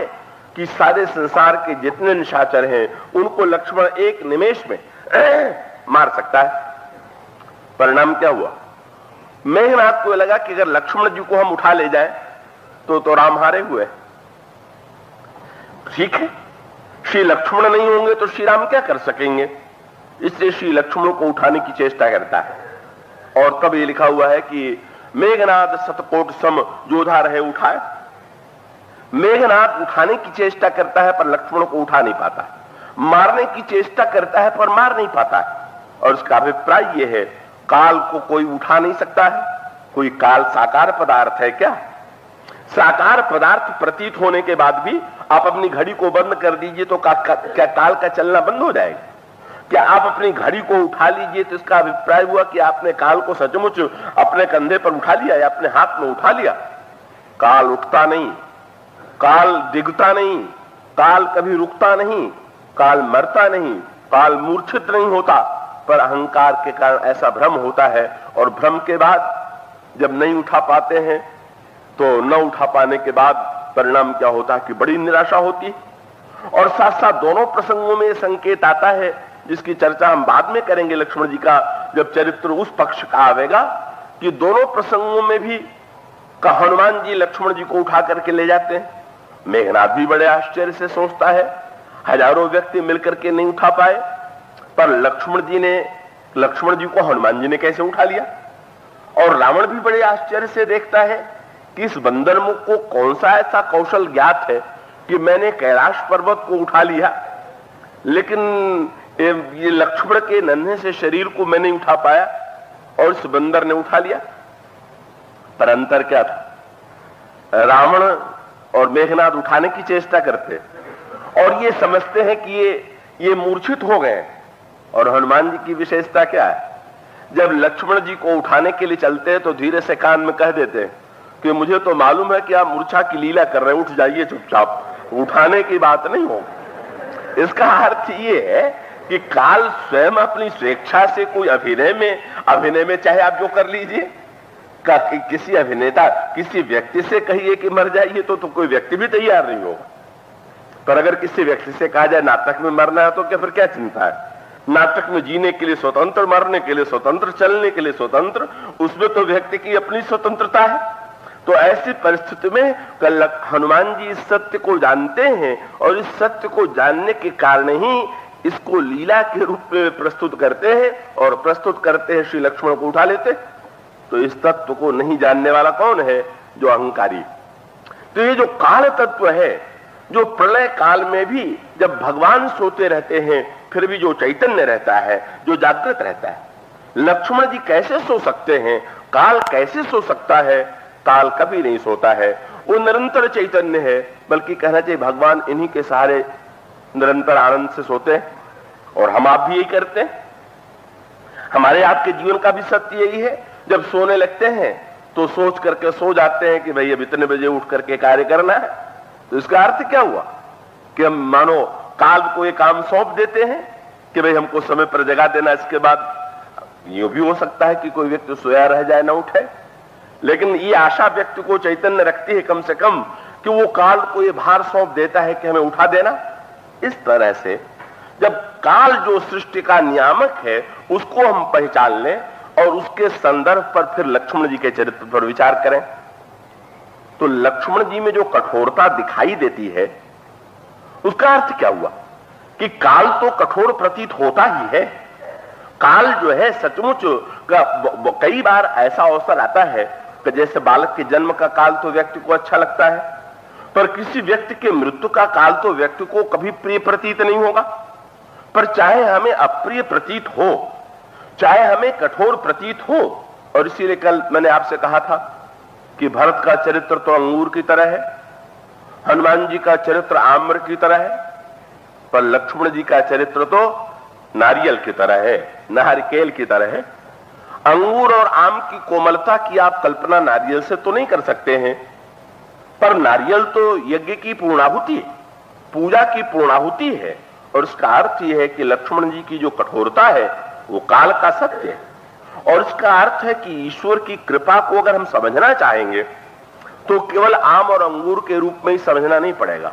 कि सारे संसार के जितने निशाचर हैं उनको लक्ष्मण एक निमेष में मार सकता है। परिणाम क्या हुआ, मेघनाथ को लगा कि अगर लक्ष्मण जी को हम उठा ले जाएं तो राम हारे हुए। ठीक है, श्री लक्ष्मण नहीं होंगे तो श्री राम क्या कर सकेंगे, इसलिए श्री लक्ष्मण को उठाने की चेष्टा करता है। और तब ये लिखा हुआ है कि मेघनाद शतकोट सम योधा रहे उठाए। मेघनाद उठाने की चेष्टा करता है पर लक्ष्मण को उठा नहीं पाता, मारने की चेष्टा करता है पर मार नहीं पाता है। और उसका अभिप्राय यह है, काल को कोई उठा नहीं सकता है। कोई काल साकार पदार्थ है क्या? साकार पदार्थ प्रतीत होने के बाद भी आप अपनी घड़ी को बंद कर दीजिए तो क्या काल का चलना बंद हो जाएगा? क्या आप अपनी घड़ी को उठा लीजिए तो इसका अभिप्राय हुआ कि आपने काल को सचमुच अपने कंधे पर उठा लिया या अपने हाथ में उठा लिया? काल उठता नहीं, काल डिगता नहीं, काल कभी रुकता नहीं, काल मरता नहीं, काल मूर्छित नहीं होता, पर अहंकार के कारण ऐसा भ्रम होता है। और भ्रम के बाद जब नहीं उठा पाते हैं तो न उठा पाने के बाद परिणाम क्या होता है कि बड़ी निराशा होती। और साथ साथ दोनों प्रसंगों में संकेत आता है जिसकी चर्चा हम बाद में करेंगे लक्ष्मण जी का, जब चरित्र उस पक्ष का आवेगा, कि दोनों प्रसंगों में भी हनुमान जी लक्ष्मण जी को उठा करके ले जाते हैं। मेघनाद भी बड़े आश्चर्य से सोचता है, हजारों व्यक्ति मिलकर के नहीं उठा पाए, पर लक्ष्मण जी को हनुमान जी ने कैसे उठा लिया? और रावण भी बड़े आश्चर्य से देखता है कि इस बंदर मुख को कौन सा ऐसा कौशल ज्ञात है कि मैंने कैलाश पर्वत को उठा लिया, लेकिन ये लक्ष्मण के नन्हे से शरीर को मैं नहीं उठा पाया और इस बंदर ने उठा लिया। पर अंतर क्या था? रावण और मेघनाद उठाने की चेष्टा करते और ये समझते हैं कि ये मूर्छित हो गए। और हनुमान जी की विशेषता क्या है? जब लक्ष्मण जी को उठाने के लिए चलते हैं तो धीरे से कान में कह देते हैं कि मुझे तो मालूम है कि आप मूर्छा की लीला कर रहे हैं, उठ जाइए चुपचाप, उठाने की बात नहीं होगी। इसका अर्थ ये है कि काल स्वयं अपनी स्वेच्छा से कोई अभिनय में चाहे आप जो कर लीजिए, किसी अभिनेता किसी व्यक्ति से कहिए कि मर जाइए तो कोई व्यक्ति भी तैयार नहीं होगा। पर अगर किसी व्यक्ति से कहा जाए नाटक में मरना है तो फिर क्या चिंता है? नाटक में जीने के लिए स्वतंत्र, मरने के लिए स्वतंत्र, चलने के लिए स्वतंत्र, उसमें तो व्यक्ति की अपनी स्वतंत्रता है। तो ऐसी परिस्थिति में कल हनुमान जी इस सत्य को जानते हैं और इस सत्य को जानने के कारण ही इसको लीला के रूप में प्रस्तुत करते हैं और प्रस्तुत करते हैं, श्री लक्ष्मण को उठा लेते। तो इस तत्व को नहीं जानने वाला कौन है? जो अहंकारी। तो ये जो काल तत्व है जो प्रलय काल में भी जब भगवान सोते रहते हैं फिर भी जो चैतन्य रहता है, जो जागृत रहता है। लक्ष्मण जी कैसे सो सकते हैं? काल कैसे सो सकता है? काल कभी नहीं सोता है, वो निरंतर चैतन्य है। बल्कि कहना चाहिए भगवान इन्हीं के सहारे निरंतर आनंद से सोते हैं, और हम आप भी यही करते हैं। हमारे आपके जीवन का भी सत्य यही है, जब सोने लगते हैं तो सोच करके सो जाते हैं कि भाई अब इतने बजे उठ करके कार्य करना है। तो इसका अर्थ क्या हुआ कि हम मानो काल को ये काम सौंप देते हैं कि भाई हमको समय पर जगा देना। इसके बाद ये भी हो सकता है कि कोई व्यक्ति सोया रह जाए, ना उठे, लेकिन ये आशा व्यक्ति को चैतन्य रखती है कम से कम कि वो काल को ये भार सौंप देता है कि हमें उठा देना। इस तरह से जब काल जो सृष्टि का नियामक है उसको हम पहचान लें और उसके संदर्भ पर फिर लक्ष्मण जी के चरित्र पर विचार करें, तो लक्ष्मण जी में जो कठोरता दिखाई देती है उसका अर्थ क्या हुआ कि काल तो कठोर प्रतीत होता ही है। काल जो है सचमुच कई बार ऐसा अवसर आता है कि जैसे बालक के जन्म का काल तो व्यक्ति को अच्छा लगता है, पर किसी व्यक्ति के मृत्यु का काल तो व्यक्ति को कभी प्रिय प्रतीत नहीं होगा। पर चाहे हमें अप्रिय प्रतीत हो, चाहे हमें कठोर प्रतीत हो, और इसीलिए कल मैंने आपसे कहा था कि भरत का चरित्र तो अंगूर की तरह है, हनुमान जी का चरित्र आम्र की तरह है, पर लक्ष्मण जी का चरित्र तो नारियल की तरह है, नारिकेल की तरह है। अंगूर और आम की कोमलता की आप कल्पना नारियल से तो नहीं कर सकते हैं, पर नारियल तो यज्ञ की पूर्णाहुति है, पूजा की पूर्णाहुति है। और इसका अर्थ यह है कि लक्ष्मण जी की जो कठोरता है वो काल का सत्य है। और इसका अर्थ है कि ईश्वर की कृपा को अगर हम समझना चाहेंगे तो केवल आम और अंगूर के रूप में ही समझना नहीं पड़ेगा।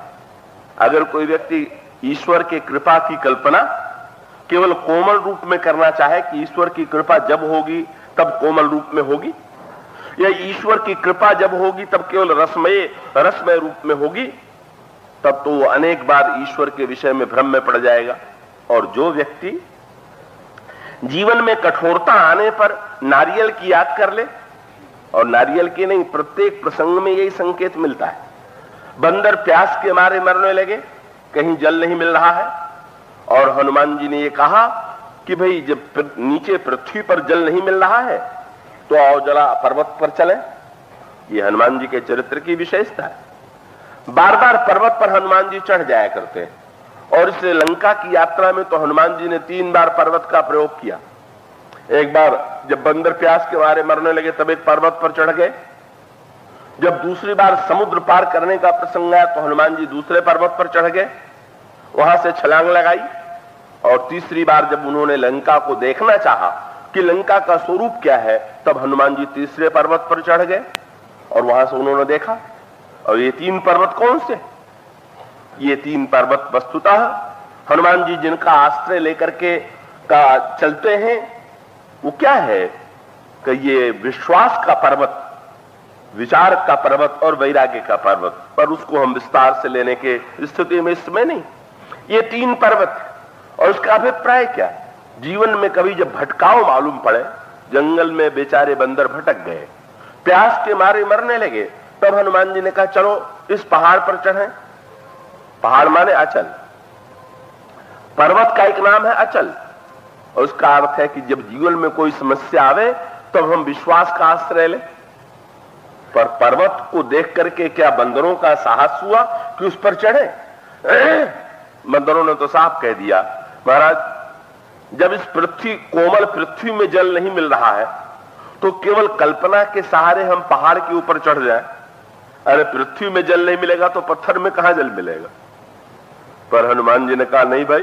अगर कोई व्यक्ति ईश्वर की कृपा की कल्पना केवल कोमल रूप में करना चाहे कि ईश्वर की कृपा जब होगी तब कोमल रूप में होगी, या ईश्वर की कृपा जब होगी तब केवल रसमय रूप में होगी, तब तो वो अनेक बार ईश्वर के विषय में भ्रम में पड़ जाएगा। और जो व्यक्ति जीवन में कठोरता आने पर नारियल की याद कर ले, और नारियल की नहीं, प्रत्येक प्रसंग में यही संकेत मिलता है। बंदर प्यास के मारे मरने लगे, कहीं जल नहीं मिल रहा है, और हनुमान जी ने ये कहा कि भाई जब नीचे पृथ्वी पर जल नहीं मिल रहा है तो आओ जरा पर्वत पर चले। ये हनुमान जी के चरित्र की विशेषता है। बार बार पर्वत पर हनुमान जी चढ़ जाया करते हैं, और इस लंका की यात्रा में तो हनुमान जी ने 3 बार पर्वत का प्रयोग किया। एक बार जब बंदर प्यास के मारे मरने लगे तब एक पर्वत पर चढ़ गए, जब दूसरी बार समुद्र पार करने का प्रसंग आया तो हनुमान जी दूसरे पर्वत पर चढ़ गए, वहां से छलांग लगाई, और तीसरी बार जब उन्होंने लंका को देखना चाहा कि लंका का स्वरूप क्या है, तब हनुमान जी तीसरे पर्वत पर चढ़ गए और वहां से उन्होंने देखा। और ये 3 पर्वत कौन से? ये 3 पर्वत वस्तुतः हनुमान जी जिनका आश्रय लेकर के का चलते हैं वो क्या है कि ये विश्वास का पर्वत, विचार का पर्वत और वैराग्य का पर्वत, पर उसको हम विस्तार से लेने के स्थिति में इसमें नहीं। ये 3 पर्वत, और उसका अभिप्राय क्या? जीवन में कभी जब भटकाव मालूम पड़े, जंगल में बेचारे बंदर भटक गए, प्यास के मारे मरने लगे, तब हनुमान जी ने कहा चलो इस पहाड़ पर चढ़ें। पहाड़ माने अचल, पर्वत का एक नाम है अचल, और उसका अर्थ है कि जब जीवन में कोई समस्या आवे तब हम विश्वास का आश्रय लें। पर पर्वत को देख करके क्या बंदरों का साहस हुआ कि उस पर चढ़े? बंदरों ने तो साफ कह दिया, महाराज जब इस कोमल पृथ्वी में जल नहीं मिल रहा है तो केवल कल्पना के सहारे हम पहाड़ के ऊपर चढ़ जाएं। अरे पृथ्वी में जल नहीं मिलेगा तो पत्थर में कहां जल मिलेगा? पर हनुमान जी ने कहा नहीं भाई,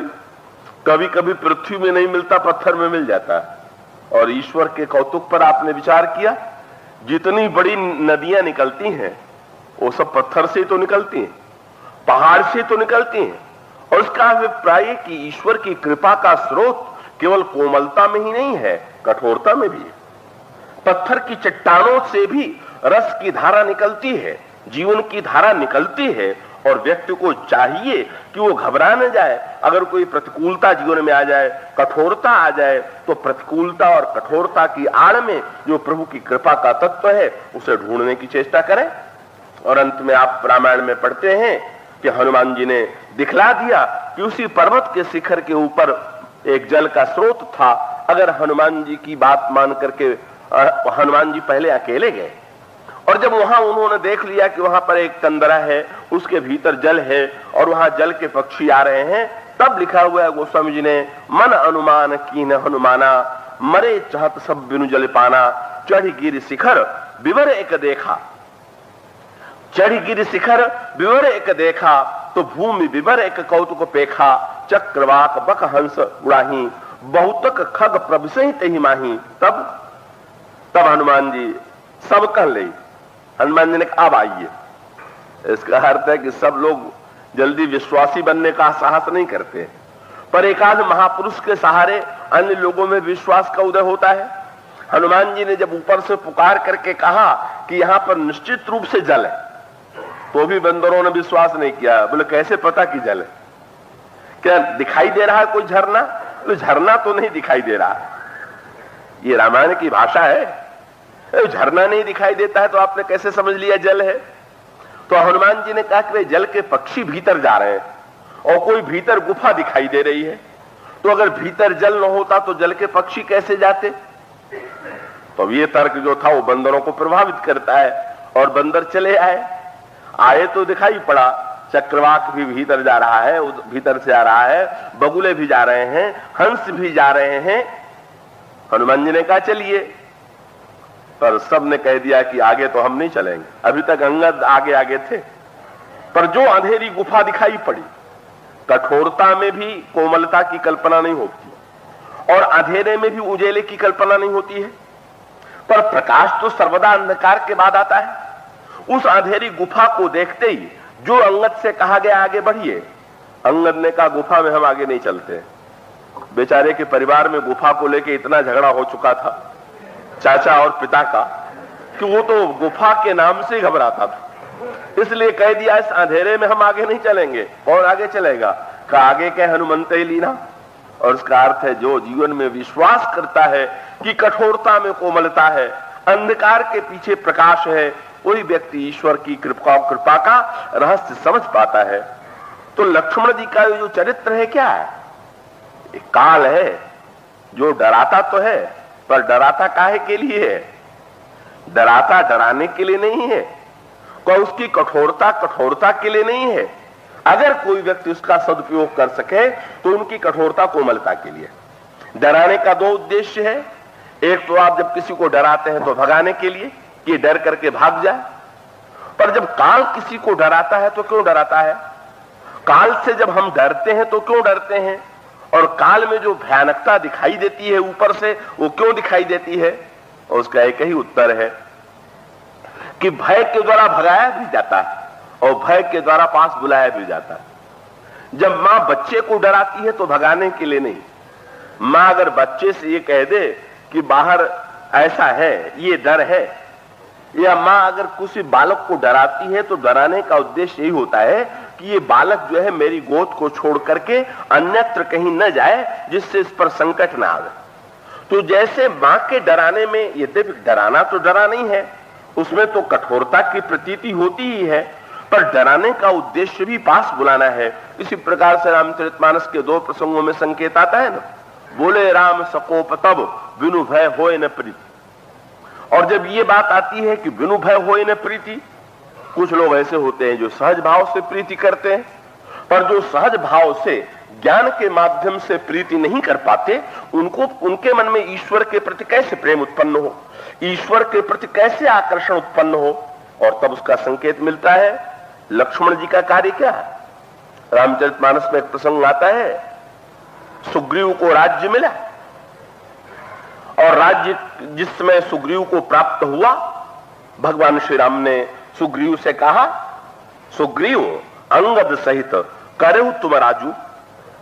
कभी कभी पृथ्वी में नहीं मिलता, पत्थर में मिल जाता है। और ईश्वर के कौतुक पर आपने विचार किया, जितनी बड़ी नदियां निकलती हैं वो सब पत्थर से ही तो निकलती हैं, पहाड़ से तो निकलती हैं। और उसका अभिप्राय कि ईश्वर की कृपा का स्रोत केवल कोमलता में ही नहीं है, कठोरता में भी है। पत्थर की चट्टानों से भी रस की धारा निकलती है, जीवन की धारा निकलती है, और व्यक्ति को चाहिए कि वो घबरा न जाए। अगर कोई प्रतिकूलता जीवन में आ जाए, कठोरता आ जाए, तो प्रतिकूलता और कठोरता की आड़ में जो प्रभु की कृपा का तत्व है उसे ढूंढने की चेष्टा करें। और अंत में आप रामायण में पढ़ते हैं कि हनुमान जी ने दिखला दिया कि उसी पर्वत के शिखर के ऊपर एक जल का स्रोत था। अगर हनुमान जी की बात मान करके हनुमान जी पहले अकेले गए और जब वहां उन्होंने देख लिया कि वहां पर एक कंदरा है, उसके भीतर जल है और वहां जल के पक्षी आ रहे हैं, तब लिखा हुआ है गोस्वामी जी ने, मन अनुमान कीन हनुमाना, मरे चाहत सब बिनु जल पाना, चढ़ी गिर शिखर विवर एक देखा। चढ़ी गिर शिखर विवर एक देखा, तो भूमि विवर एक कौतुक पेखा, चक्रवाक बक हंस उड़ाही, बहुतक खग प्रभ से ही माही। तब हनुमान जी सब कह ले। हनुमान जी ने कहा अब आइए। इसका अर्थ है कि सब लोग जल्दी विश्वासी बनने का साहस नहीं करते, पर एकाध महापुरुष के सहारे अन्य लोगों में विश्वास का उदय होता है। हनुमान जी ने जब ऊपर से पुकार करके कहा कि यहां पर निश्चित रूप से जल है, तो भी बंदरों ने विश्वास नहीं किया। बोले कैसे पता कि जल है? क्या दिखाई दे रहा है कोई झरना? तो झरना तो नहीं दिखाई दे रहा। ये रामायण की भाषा है, झरना नहीं दिखाई देता है तो आपने कैसे समझ लिया जल है? तो हनुमान जी ने कहा कि जल के पक्षी भीतर जा रहे हैं और कोई भीतर गुफा दिखाई दे रही है, तो अगर भीतर जल न होता तो जल के पक्षी कैसे जाते? तो ये तर्क जो था वो बंदरों को प्रभावित करता है और बंदर चले आए तो दिखाई पड़ा चक्रवाक भी भीतर जा रहा है, भीतर से आ रहा है, बगुले भी जा रहे हैं, हंस भी जा रहे हैं। हनुमान जी ने कहा चलिए, पर सबने कह दिया कि आगे तो हम नहीं चलेंगे। अभी तक अंगद आगे आगे थे, पर जो अंधेरी गुफा दिखाई पड़ी, कठोरता में भी कोमलता की कल्पना नहीं होती और अंधेरे में भी उजेले की कल्पना नहीं होती है, पर प्रकाश तो सर्वदा अंधकार के बाद आता है। उस अंधेरी गुफा को देखते ही जो अंगद से कहा गया आगे बढ़िए, अंगद ने कहा गुफा में हम आगे नहीं चलते। बेचारे के परिवार में गुफा को लेके इतना झगड़ा हो चुका था चाचा और पिता का कि वो तो गुफा के नाम से घबराता था। इसलिए कह दिया इस अंधेरे में हम आगे नहीं चलेंगे। कौन आगे चलेगा? का आगे के हनुमंत लीना। और उसका अर्थ है जो जीवन में विश्वास करता है कि कठोरता में कोमलता है, अंधकार के पीछे प्रकाश है, वही व्यक्ति ईश्वर की कृपा का रहस्य समझ पाता है। तो लक्ष्मण जी का जो चरित्र है क्या है? एक काल है जो डराता तो है, पर डराता काहे के लिए है? डराता डराने के लिए नहीं है, कोई उसकी कठोरता के लिए नहीं है। अगर कोई व्यक्ति उसका सदुपयोग कर सके तो उनकी कठोरता कोमलता के लिए। डराने का दो उद्देश्य है। एक तो आप जब किसी को डराते हैं तो भगाने के लिए कि डर करके भाग जाए, पर जब काल किसी को डराता है तो क्यों डराता है? काल से जब हम डरते हैं तो क्यों डरते हैं? और काल में जो भयानकता दिखाई देती है ऊपर से, वो क्यों दिखाई देती है? और उसका एक ही उत्तर है कि भय के द्वारा भगाया भी जाता है और भय के द्वारा पास बुलाया भी जाता है। जब मां बच्चे को डराती है तो भगाने के लिए नहीं। मां अगर बच्चे से ये कह दे कि बाहर ऐसा है, ये डर है, या मां अगर किसी बालक को डराती है तो डराने का उद्देश्य यही होता है कि ये बालक जो है मेरी गोद को छोड़ करके अन्यत्र कहीं न जाए, जिससे इस पर संकट ना आवे। तो जैसे मां के डराने में, यद्यपि डराना तो डरा नहीं है, उसमें तो कठोरता की प्रतीति होती ही है, पर डराने का उद्देश्य भी पास बुलाना है। इसी प्रकार से रामचरितमानस के दो प्रसंगों में संकेत आता है ना, बोले राम सकोप तब बिनु भय होए न प्रीति। और जब ये बात आती है कि बिनु भय होए न प्रीति, कुछ लोग ऐसे होते हैं जो सहज भाव से प्रीति करते हैं, पर जो सहज भाव से ज्ञान के माध्यम से प्रीति नहीं कर पाते, उनके मन में ईश्वर के प्रति कैसे प्रेम उत्पन्न हो, ईश्वर के प्रति कैसे आकर्षण उत्पन्न हो। और तब उसका संकेत मिलता है। लक्ष्मण जी का कार्य क्या है? रामचरितमानस में एक प्रसंग आता है, सुग्रीव को राज्य मिला और राज्य जिस समय सुग्रीव को प्राप्त हुआ, भगवान श्री राम ने सुग्रीव से कहा, सुग्रीव अंगद सहित करहु तुम राजू।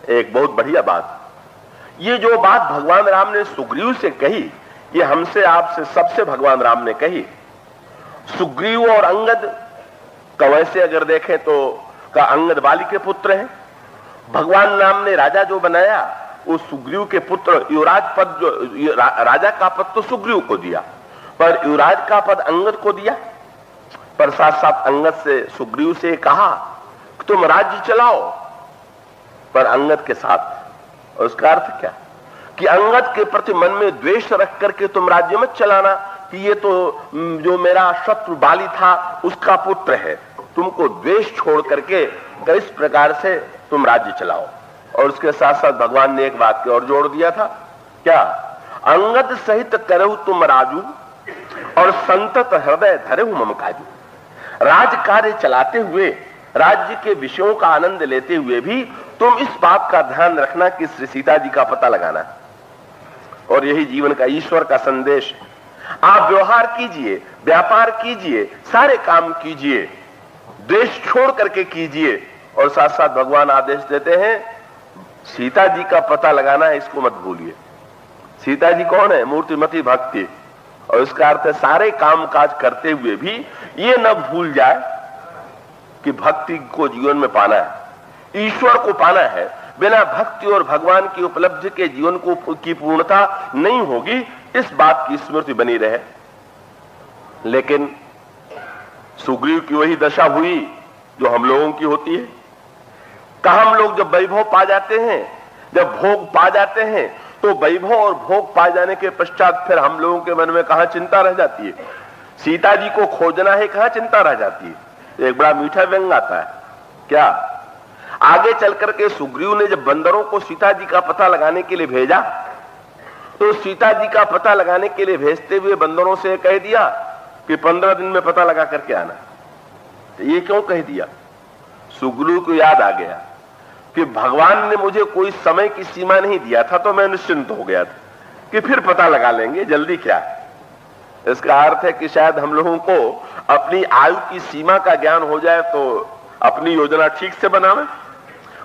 एक बहुत बढ़िया बात। ये जो बात भगवान राम ने सुग्रीव से कही, ये हमसे आपसे सबसे भगवान राम ने कही। सुग्रीव और अंगद का वैसे अगर देखें तो का अंगद बाली के पुत्र हैं। भगवान राम ने राजा जो बनाया वो सुग्रीव के पुत्र युवराज पद, जो राजा का पद तो सुग्रीव को दिया, पर युवराज का पद अंगद को दिया। पर साथ साथ अंगद से सुग्रीव से कहा तुम राज्य चलाओ, पर अंगद के साथ। और उसका अर्थ क्या कि अंगद के प्रति मन में द्वेष रख करके तुम राज्य मत चलाना कि ये तो जो मेरा शत्रु बाली था उसका पुत्र है। तुमको द्वेष छोड़ करके इस प्रकार से तुम राज्य चलाओ। और उसके साथ साथ भगवान ने एक वाक्य और जोड़ दिया था, क्या? अंगद सहित करहु तुम राजू और संतत हृदय धरेहु मम काजू। राज कार्य चलाते हुए, राज्य के विषयों का आनंद लेते हुए भी तुम इस बात का ध्यान रखना कि श्री सीता जी का पता लगाना। और यही जीवन का ईश्वर का संदेश। आप व्यवहार कीजिए, व्यापार कीजिए, सारे काम कीजिए, द्वेष छोड़ करके कीजिए। और साथ साथ भगवान आदेश देते हैं सीता जी का पता लगाना है, इसको मत भूलिए। सीता जी कौन है? मूर्तिमती भक्ति। और इसका अर्थ है सारे काम काज करते हुए भी ये न भूल जाए कि भक्ति को जीवन में पाना है, ईश्वर को पाना है। बिना भक्ति और भगवान की उपलब्धि के जीवन को की पूर्णता नहीं होगी, इस बात की स्मृति बनी रहे। लेकिन सुग्रीव की वही दशा हुई जो हम लोगों की होती है। हम लोग जब वैभव पा जाते हैं, जब भोग पा जाते हैं, तो वैभव और भोग पा जाने के पश्चात फिर हम लोगों के मन में कहां चिंता रह जाती है? सीता जी को खोजना है, कहां चिंता रह जाती है? एक बड़ा मीठा व्यंग आता है, क्या? आगे चल करके सुग्रीव ने जब बंदरों को सीता जी का पता लगाने के लिए भेजा, तो सीता जी का पता लगाने के लिए भेजते हुए बंदरों से कह दिया कि 15 दिन में पता लगा करके आना। ये क्यों कह दिया? सुग्रीव को याद आ गया कि भगवान ने मुझे कोई समय की सीमा नहीं दिया था, तो मैं निश्चिंत हो गया था कि फिर पता लगा लेंगे, जल्दी क्या है। इसका अर्थ है कि शायद हम लोगों को अपनी आयु की सीमा का ज्ञान हो जाए तो अपनी योजना ठीक से बनावे।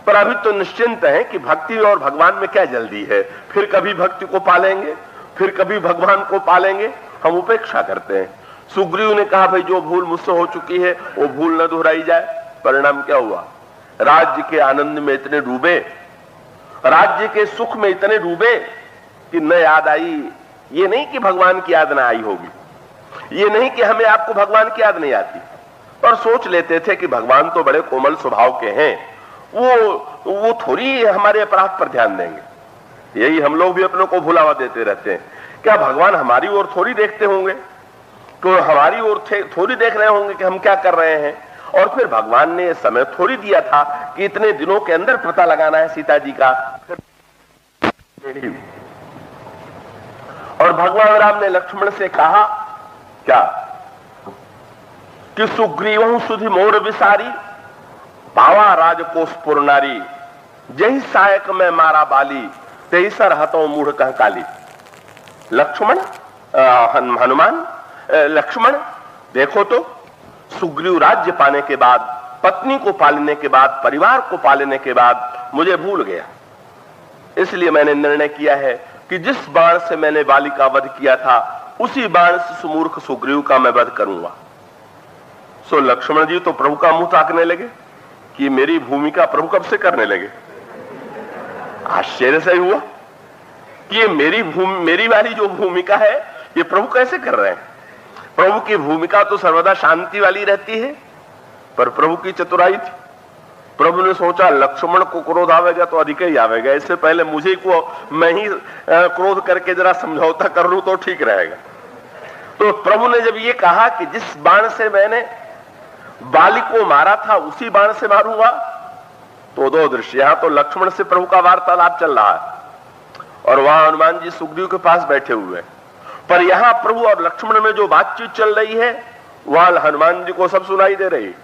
पर अभी तो निश्चिंत है कि भक्ति और भगवान में क्या जल्दी है, फिर कभी भक्ति को पालेंगे, फिर कभी भगवान को पालेंगे। हम उपेक्षा करते हैं। सुग्रीव ने कहा भाई जो भूल मुझसे हो चुकी है वो भूल न दोहराई जाए। परिणाम क्या हुआ? राज्य के आनंद में इतने डूबे, राज्य के सुख में इतने डूबे कि न याद आई। ये नहीं कि भगवान की याद ना आई होगी, ये नहीं कि हमें आपको भगवान की याद नहीं आती, पर सोच लेते थे कि भगवान तो बड़े कोमल स्वभाव के हैं, वो थोड़ी हमारे अपराध पर ध्यान देंगे। यही हम लोग भी अपनों को भुलावा देते रहते हैं। क्या भगवान हमारी ओर थोड़ी देखते होंगे? तो हमारी ओर थोड़ी देख रहे होंगे कि हम क्या कर रहे हैं? और फिर भगवान ने समय थोड़ी दिया था कि इतने दिनों के अंदर पता लगाना है सीता जी का। और भगवान राम ने लक्ष्मण से कहा क्या कि सुग्रीव सुधि मोर विसारी पावा राजकोषपुर नारी जही सायक में मारा बाली तेई सर हतो मूढ़ कह काली। लक्ष्मण हनुमान लक्ष्मण देखो तो सुग्रीव राज्य पाने के बाद, पत्नी को पालने के बाद, परिवार को पालने के बाद मुझे भूल गया। इसलिए मैंने निर्णय किया है कि जिस बाण से मैंने बाली का वध किया था उसी बाण से सुमूर्ख सुग्रीव का मैं वध करूंगा। सो लक्ष्मण जी तो प्रभु का मुंह ताकने लगे कि मेरी भूमिका प्रभु कब से करने लगे। आश्चर्य से हुआ कि ये मेरी वाली जो भूमिका है ये प्रभु कैसे कर रहे हैं। प्रभु की भूमिका तो सर्वदा शांति वाली रहती है, पर प्रभु की चतुराई थी। प्रभु ने सोचा लक्ष्मण को क्रोध आवेगा तो अधिक ही आवेगा, इससे पहले मुझे को मैं ही क्रोध करके जरा समझौता कर लूं तो ठीक रहेगा। तो प्रभु ने जब ये कहा कि जिस बाण से मैंने बाली को मारा था उसी बाण से मारूंगा, तो दो दृश्य, यहां तो लक्ष्मण से प्रभु का वार्तालाप चल रहा है और वहां हनुमान जी सुग्रीव के पास बैठे हुए, पर यहां प्रभु और लक्ष्मण में जो बातचीत चल रही है वहां हनुमान जी को सब सुनाई दे रही।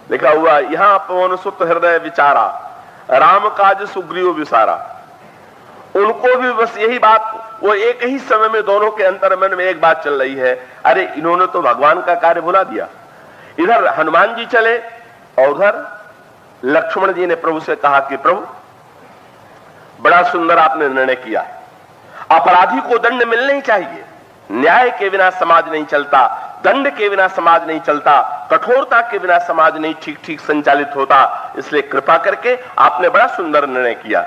लिखा हुआ यहां पवन सुत हृदय विचारा राम काज सुग्रीव विसारा। उनको भी बस यही बात, वो एक ही समय में दोनों के अंतर्मन में एक बात चल रही है, अरे इन्होंने तो भगवान का कार्य भुला दिया। इधर हनुमान जी चले और उधर लक्ष्मण जी ने प्रभु से कहा कि प्रभु बड़ा सुंदर आपने निर्णय किया, अपराधी को दंड मिलना ही चाहिए। न्याय के बिना समाज नहीं चलता, दंड के बिना समाज नहीं चलता, कठोरता के बिना समाज नहीं ठीक ठीक संचालित होता। इसलिए कृपा करके आपने बड़ा सुंदर निर्णय किया।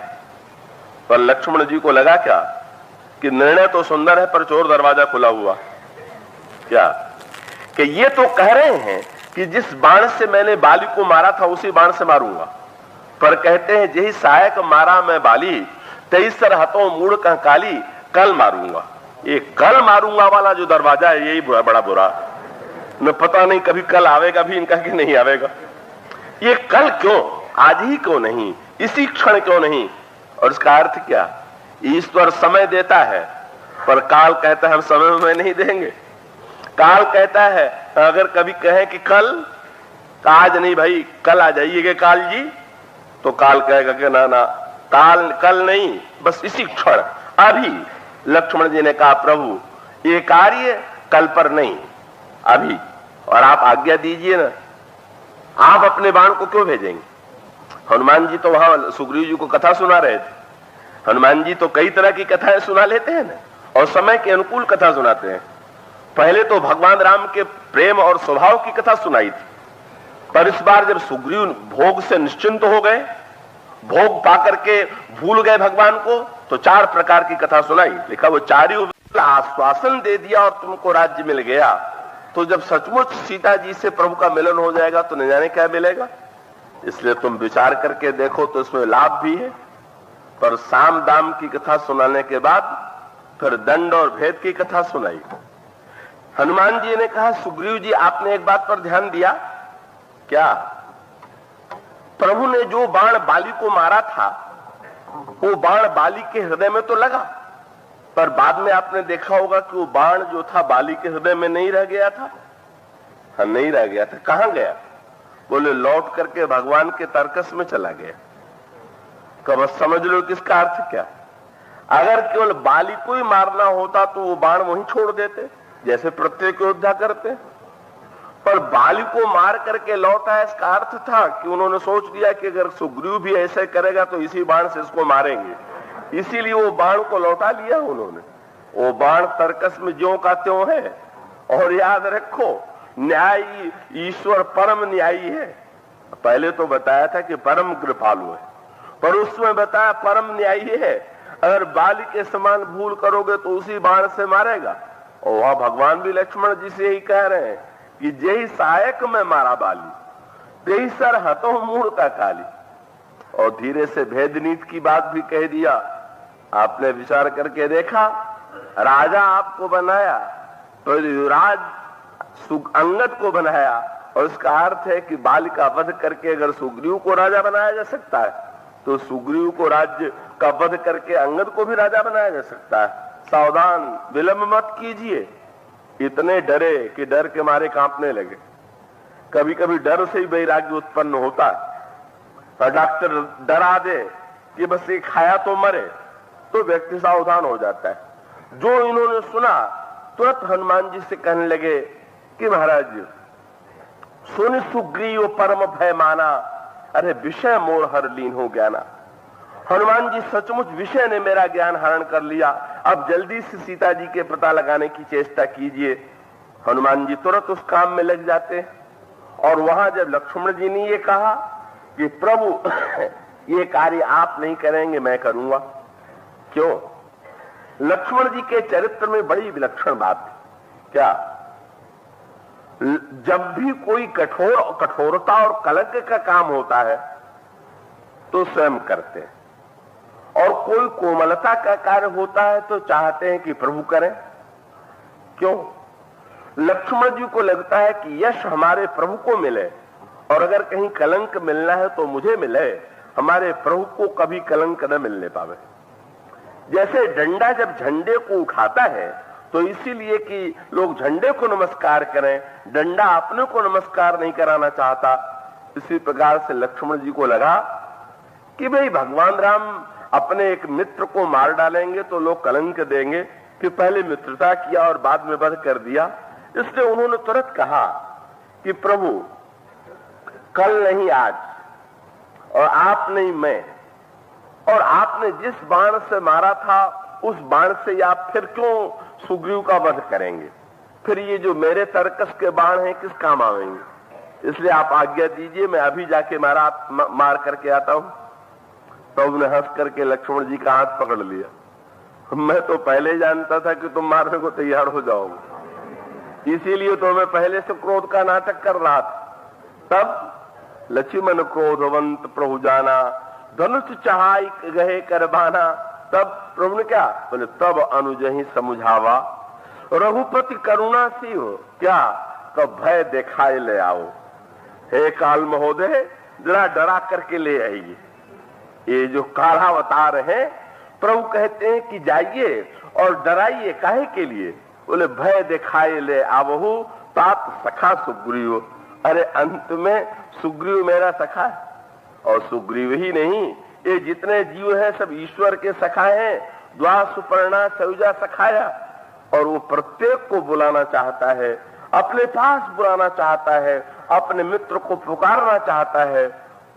पर लक्ष्मण जी को लगा क्या कि निर्णय तो सुंदर है पर चोर दरवाजा खुला हुआ। क्या कि ये तो कह रहे हैं कि जिस बाण से मैंने बाली को मारा था उसी बाण से मारूंगा। पर कहते हैं यही सहायक मारा मैं बाली, तेईसर हथों मूड़ का काली, कल मारूंगा। ये कल मारूंगा वाला जो दरवाजा है यही बड़ा बुरा। न पता नहीं कभी कल आवेगा भी इनका कि नहीं आवेगा। ये कल क्यों, आज ही क्यों नहीं, इसी क्षण क्यों नहीं? और इसका अर्थ क्या? ईश्वर समय देता है पर काल कहता है हम समय में नहीं देंगे। काल कहता है अगर कभी कहे कि कल, तो आज नहीं भाई कल आ जाइएगा काल जी, तो काल कहेगा कि ना ना काल कल नहीं, बस इसी क्षण अभी। लक्ष्मण जी ने कहा प्रभु ये कार्य कल पर नहीं, अभी, और आप आज्ञा दीजिए ना, आप अपने बाण को क्यों भेजेंगे? हनुमान जी तो वहां सुग्रीव जी को कथा सुना रहे थे। हनुमान जी तो कई तरह की कथाएं सुना लेते हैं ना, और समय के अनुकूल कथा सुनाते हैं। पहले तो भगवान राम के प्रेम और स्वभाव की कथा सुनाई थी, पर इस बार जब सुग्रीव भोग से निश्चिंत हो गए, भोग पाकर के भूल गए भगवान को, तो 4 प्रकार की कथा सुनाई। लिखा वो चारों आश्वासन दे दिया और तुमको राज्य मिल गया। तो जब सचमुच सीता जी से प्रभु का मिलन हो जाएगा तो न जाने क्या मिलेगा। इसलिए तुम विचार करके देखो तो इसमें लाभ भी है। पर साम दाम की कथा सुनाने के बाद फिर दंड और भेद की कथा सुनाई। हनुमान जी ने कहा सुग्रीव जी आपने एक बात पर ध्यान दिया क्या? प्रभु ने जो बाण बाली को मारा था वो बाण बाली के हृदय में तो लगा, पर बाद में आपने देखा होगा कि वो बाण जो था बाली के हृदय में नहीं रह गया था। हाँ, नहीं रह गया था। कहां गया? बोले लौट करके भगवान के तर्कस में चला गया। कब समझ लो कि इसका अर्थ क्या? अगर केवल बाली को ही मारना होता तो वो बाण वहीं छोड़ देते जैसे प्रत्येक योद्धा करते, पर बाली को मार करके लौटा। इसका अर्थ था कि उन्होंने सोच लिया कि अगर सुग्रीव भी ऐसे करेगा तो इसी बाण से इसको मारेंगे, इसीलिए वो बाण को लौटा लिया उन्होंने। वो बाण तर्कस में ज्यों का त्यों है। और याद रखो न्यायी ईश्वर परम न्यायी है। पहले तो बताया था कि परम कृपालु है, पर उसमें बताया परम न्यायी है। अगर बाली के समान भूल करोगे तो उसी बाण से मारेगा। और वहां भगवान भी लक्ष्मण जी से यही कह रहे हैं कि जय सहायक में मारा बाली, तेई सर हतो मूड़ का काली। और धीरे से भेद नीति की बात भी कह दिया। आपने विचार करके देखा, राजा आपको बनाया तो युवराज अंगद को बनाया, और इसका अर्थ है कि बाली का वध करके अगर सुग्रीव को राजा बनाया जा सकता है तो सुग्रीव को राज्य का वध करके अंगद को भी राजा बनाया जा सकता है। सावधान, विलंब मत कीजिए। इतने डरे कि डर के मारे कांपने लगे। कभी कभी डर से ही वैराग्य उत्पन्न होता है। और डॉक्टर डरा दे कि बस ये खाया तो मरे, तो व्यक्ति सावधान हो जाता है। जो इन्होंने सुना तुरंत हनुमान जी से कहने लगे कि महाराज सुन सुग्रीव परम भय माना, अरे विषय मोड़ हर लीन हो गया ना। हनुमान जी सचमुच विषय ने मेरा ज्ञान हरण कर लिया। अब जल्दी से सीता जी के पता लगाने की चेष्टा कीजिए। हनुमान जी तुरंत उस काम में लग जाते। और वहां जब लक्ष्मण जी ने ये कहा कि प्रभु ये कार्य आप नहीं करेंगे मैं करूंगा, क्यों? लक्ष्मण जी के चरित्र में बड़ी विलक्षण बात थी। क्या? जब भी कोई कठोरता और कलंक का काम होता है तो स्वयं करते हैं, और कोई कोमलता का कार्य होता है तो चाहते हैं कि प्रभु करें। क्यों? लक्ष्मण जी को लगता है कि यश हमारे प्रभु को मिले, और अगर कहीं कलंक मिलना है तो मुझे मिले, हमारे प्रभु को कभी कलंक न मिलने पावे। जैसे डंडा जब झंडे को उठाता है तो इसीलिए कि लोग झंडे को नमस्कार करें, डंडा अपने को नमस्कार नहीं कराना चाहता। इसी प्रकार से लक्ष्मण जी को लगा कि भाई भगवान राम अपने एक मित्र को मार डालेंगे तो लोग कलंक देंगे कि पहले मित्रता किया और बाद में वध कर दिया। इसलिए उन्होंने तुरंत कहा कि प्रभु कल नहीं आज, और आप नहीं मैं, और आपने जिस बाण से मारा था उस बाण से आप फिर क्यों सुग्रीव का वध करेंगे? फिर ये जो मेरे तर्कस के बाण हैं किस काम आवेंगे? इसलिए आप आज्ञा दीजिए, मैं अभी जाके मार करके आता हूं। तो उन्होंने हंस करके लक्ष्मण जी का हाथ पकड़ लिया। मैं तो पहले जानता था कि तुम मारने को तैयार हो जाओगे, इसीलिए तो मैं पहले से क्रोध का नाटक कर रहा था। तब लक्ष्मण क्रोधवंत प्रभु जाना, धनुष चढ़ाई गहे करबाना। तब प्रभु ने क्या बोले, तब अनुजहि समुझावा, रघुपति करुणा सी हो क्या, कब भय दिखाए ले आओ। हे काल महोदय, जरा डरा करके ले आइए। ये जो काला अवतार है, प्रभु कहते हैं कि जाइए और डराइए, काहे के लिए? बोले भय दिखाए ले आवहु तात सखा सुग्रीव। अरे अंत में सुग्रीव मेरा सखा है, और सुग्रीव ही नहीं, ये जितने जीव हैं सब ईश्वर के सखा हैं। द्वा सुपर्णा सयुजा सखाया, और वो प्रत्येक को बुलाना चाहता है, अपने पास बुलाना चाहता है, अपने मित्र को पुकारना चाहता है।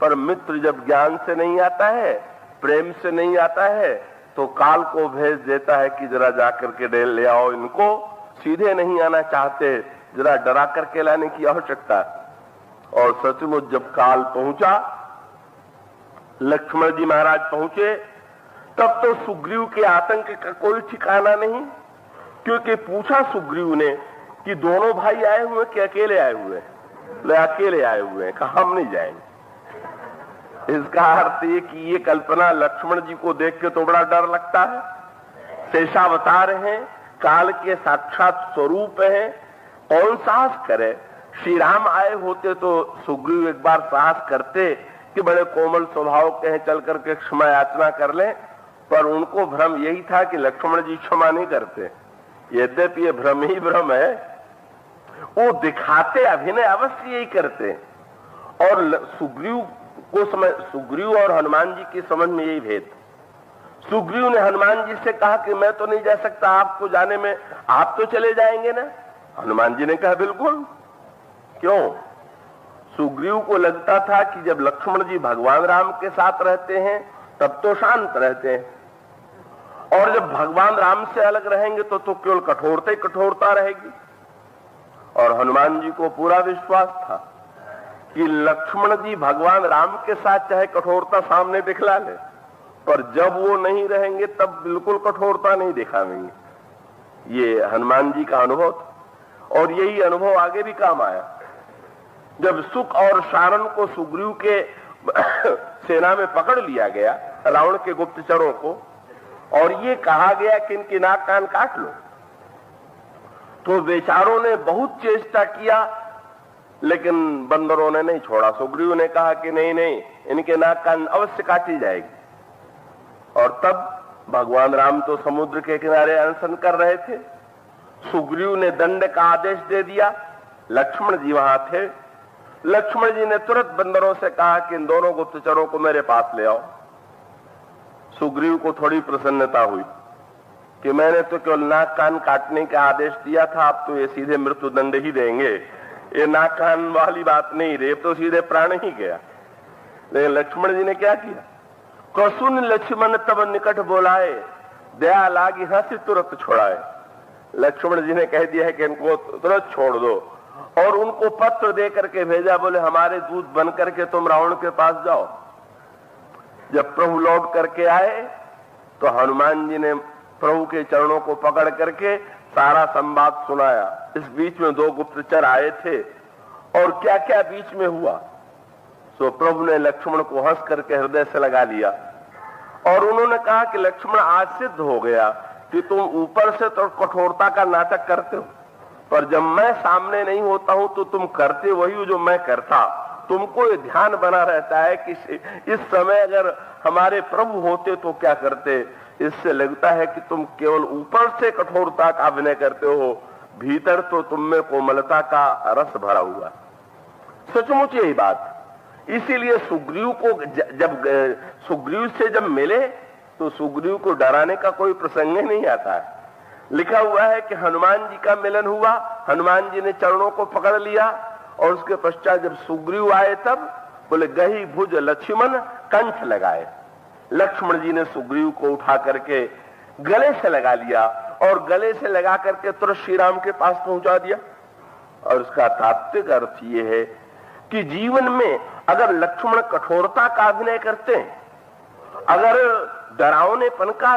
पर मित्र जब ज्ञान से नहीं आता है, प्रेम से नहीं आता है, तो काल को भेज देता है कि जरा जाकर के ले आओ इनको। सीधे नहीं आना चाहते, जरा डरा करके लाने की आवश्यकता। और सचमुच जब काल पहुंचा, लक्ष्मण जी महाराज पहुंचे, तब तो सुग्रीव के आतंक का कोई ठिकाना नहीं। क्योंकि पूछा सुग्रीव ने कि दोनों भाई आए हुए कि अकेले आए हुए? ले अकेले आए हुए हैं। कहा हम नहीं जाएंगे। इसका अर्थ ये कि ये कल्पना लक्ष्मण जी को देख के तो बड़ा डर लगता है। शेषावतार हैं, काल के साक्षात स्वरूप हैं, कौन साहस करे? श्री राम आए होते तो सुग्रीव एक बार साहस करते कि बड़े कोमल स्वभाव के हैं, चल करके क्षमा याचना कर ले। पर उनको भ्रम यही था कि लक्ष्मण जी क्षमा नहीं करते। यद्यपि ये भ्रम ही भ्रम है, वो दिखाते अभिनय अवश्य यही करते। और सुग्रीव को समझ, सुग्रीव और हनुमान जी की समझ में यही भेद। सुग्रीव ने हनुमान जी से कहा कि मैं तो नहीं जा सकता, आपको जाने में, आप तो चले जाएंगे ना? हनुमान जी ने कहा बिल्कुल। क्यों? सुग्रीव को लगता था कि जब लक्ष्मण जी भगवान राम के साथ रहते हैं तब तो शांत रहते हैं, और जब भगवान राम से अलग रहेंगे तो केवल कठोरता ही कठोरता रहेगी। और हनुमान जी को पूरा विश्वास था कि लक्ष्मण जी भगवान राम के साथ चाहे कठोरता सामने दिखला ले, पर जब वो नहीं रहेंगे तब बिल्कुल कठोरता नहीं दिखावेंगे। ये हनुमान जी का अनुभव था, और यही अनुभव आगे भी काम आया। जब सुख और शारण को सुग्रीव के सेना में पकड़ लिया गया, रावण के गुप्तचरों को, और ये कहा गया कि इनकी नाक कान काट लो, तो बेचारों ने बहुत चेष्टा किया, लेकिन बंदरों ने नहीं छोड़ा। सुग्रीव ने कहा कि नहीं नहीं, इनके नाक कान अवश्य काटी जाएगी। और तब भगवान राम तो समुद्र के किनारे अनशन कर रहे थे। सुग्रीव ने दंड का आदेश दे दिया, लक्ष्मण जी वहां थे। लक्ष्मण जी ने तुरंत बंदरों से कहा कि इन दोनों गुप्तचरों को मेरे पास ले आओ। सुग्रीव को थोड़ी प्रसन्नता हुई कि मैंने तो केवल नाक कान काटने का आदेश दिया था, अब तो ये सीधे मृत्यु दंड ही देंगे। ये नाक कान वाली बात नहीं रही, तो सीधे प्राण ही गया। लेकिन लक्ष्मण जी ने क्या किया? कसुन लक्ष्मण तब निकट बोलाए, दया लागी हंसी तुरंत छोड़ाए। लक्ष्मण जी ने कह दिया है कि इनको तुरंत छोड़ दो, और उनको पत्र दे करके भेजा, बोले हमारे दूत बन करके तुम रावण के पास जाओ। जब प्रभु लौट करके आए तो हनुमान जी ने प्रभु के चरणों को पकड़ करके सारा संवाद सुनाया। इस बीच में दो गुप्तचर आए थे, और क्या क्या बीच में हुआ। तो प्रभु ने लक्ष्मण को हंस करके हृदय से लगा लिया, और उन्होंने कहा कि लक्ष्मण आज सिद्ध हो गया कि तुम ऊपर से तो कठोरता का नाटक करते हो, पर जब मैं सामने नहीं होता हूं तो तुम करते वही हो जो मैं करता। तुमको ये ध्यान बना रहता है कि इस समय अगर हमारे प्रभु होते तो क्या करते। इससे लगता है कि तुम केवल ऊपर से कठोरता का अभिनय करते हो, भीतर तो तुम में कोमलता का रस भरा हुआ। सचमुच यही बात। इसीलिए सुग्रीव को सुग्रीव से जब मिले तो सुग्रीव को डराने का कोई प्रसंग ही नहीं आता है। लिखा हुआ है कि हनुमान जी का मिलन हुआ, हनुमान जी ने चरणों को पकड़ लिया, और उसके पश्चात जब सुग्रीव आए तब बोले गही भुज लक्ष्मण कंठ लगाए। लक्ष्मण जी ने सुग्रीव को उठा करके गले से लगा लिया, और गले से लगा करके तुरंत श्री राम के पास पहुंचा दिया। और उसका तात्विक अर्थ यह है कि जीवन में अगर लक्ष्मण कठोरता का अभिनय करते हैं, अगर डरावनेपन का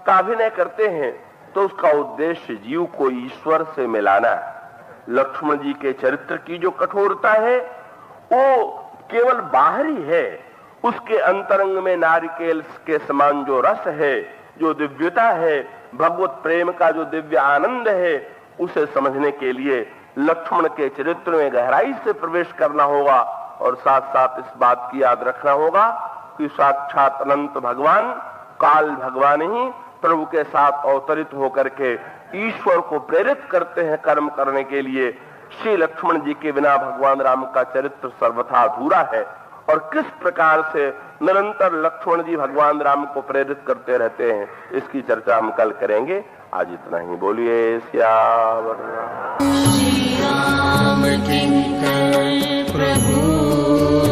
अभिनय करते हैं, तो उसका उद्देश्य जीव को ईश्वर से मिलाना है। लक्ष्मण जी के चरित्र की जो कठोरता है वो केवल बाहरी है, उसके अंतरंग में नारिकेल के समान जो रस है, जो दिव्यता है, भगवत प्रेम का जो दिव्य आनंद है, उसे समझने के लिए लक्ष्मण के चरित्र में गहराई से प्रवेश करना होगा और साथ साथ इस बात की याद रखना होगा कि साक्षात अनंत भगवान, काल भगवान ही प्रभु के साथ अवतरित होकर के ईश्वर को प्रेरित करते हैं कर्म करने के लिए। श्री लक्ष्मण जी के बिना भगवान राम का चरित्र सर्वथा अधूरा है और किस प्रकार से निरंतर लक्ष्मण जी भगवान राम को प्रेरित करते रहते हैं, इसकी चर्चा हम कल करेंगे। आज इतना ही। बोलिए सियावर रामचंद्र प्रभु।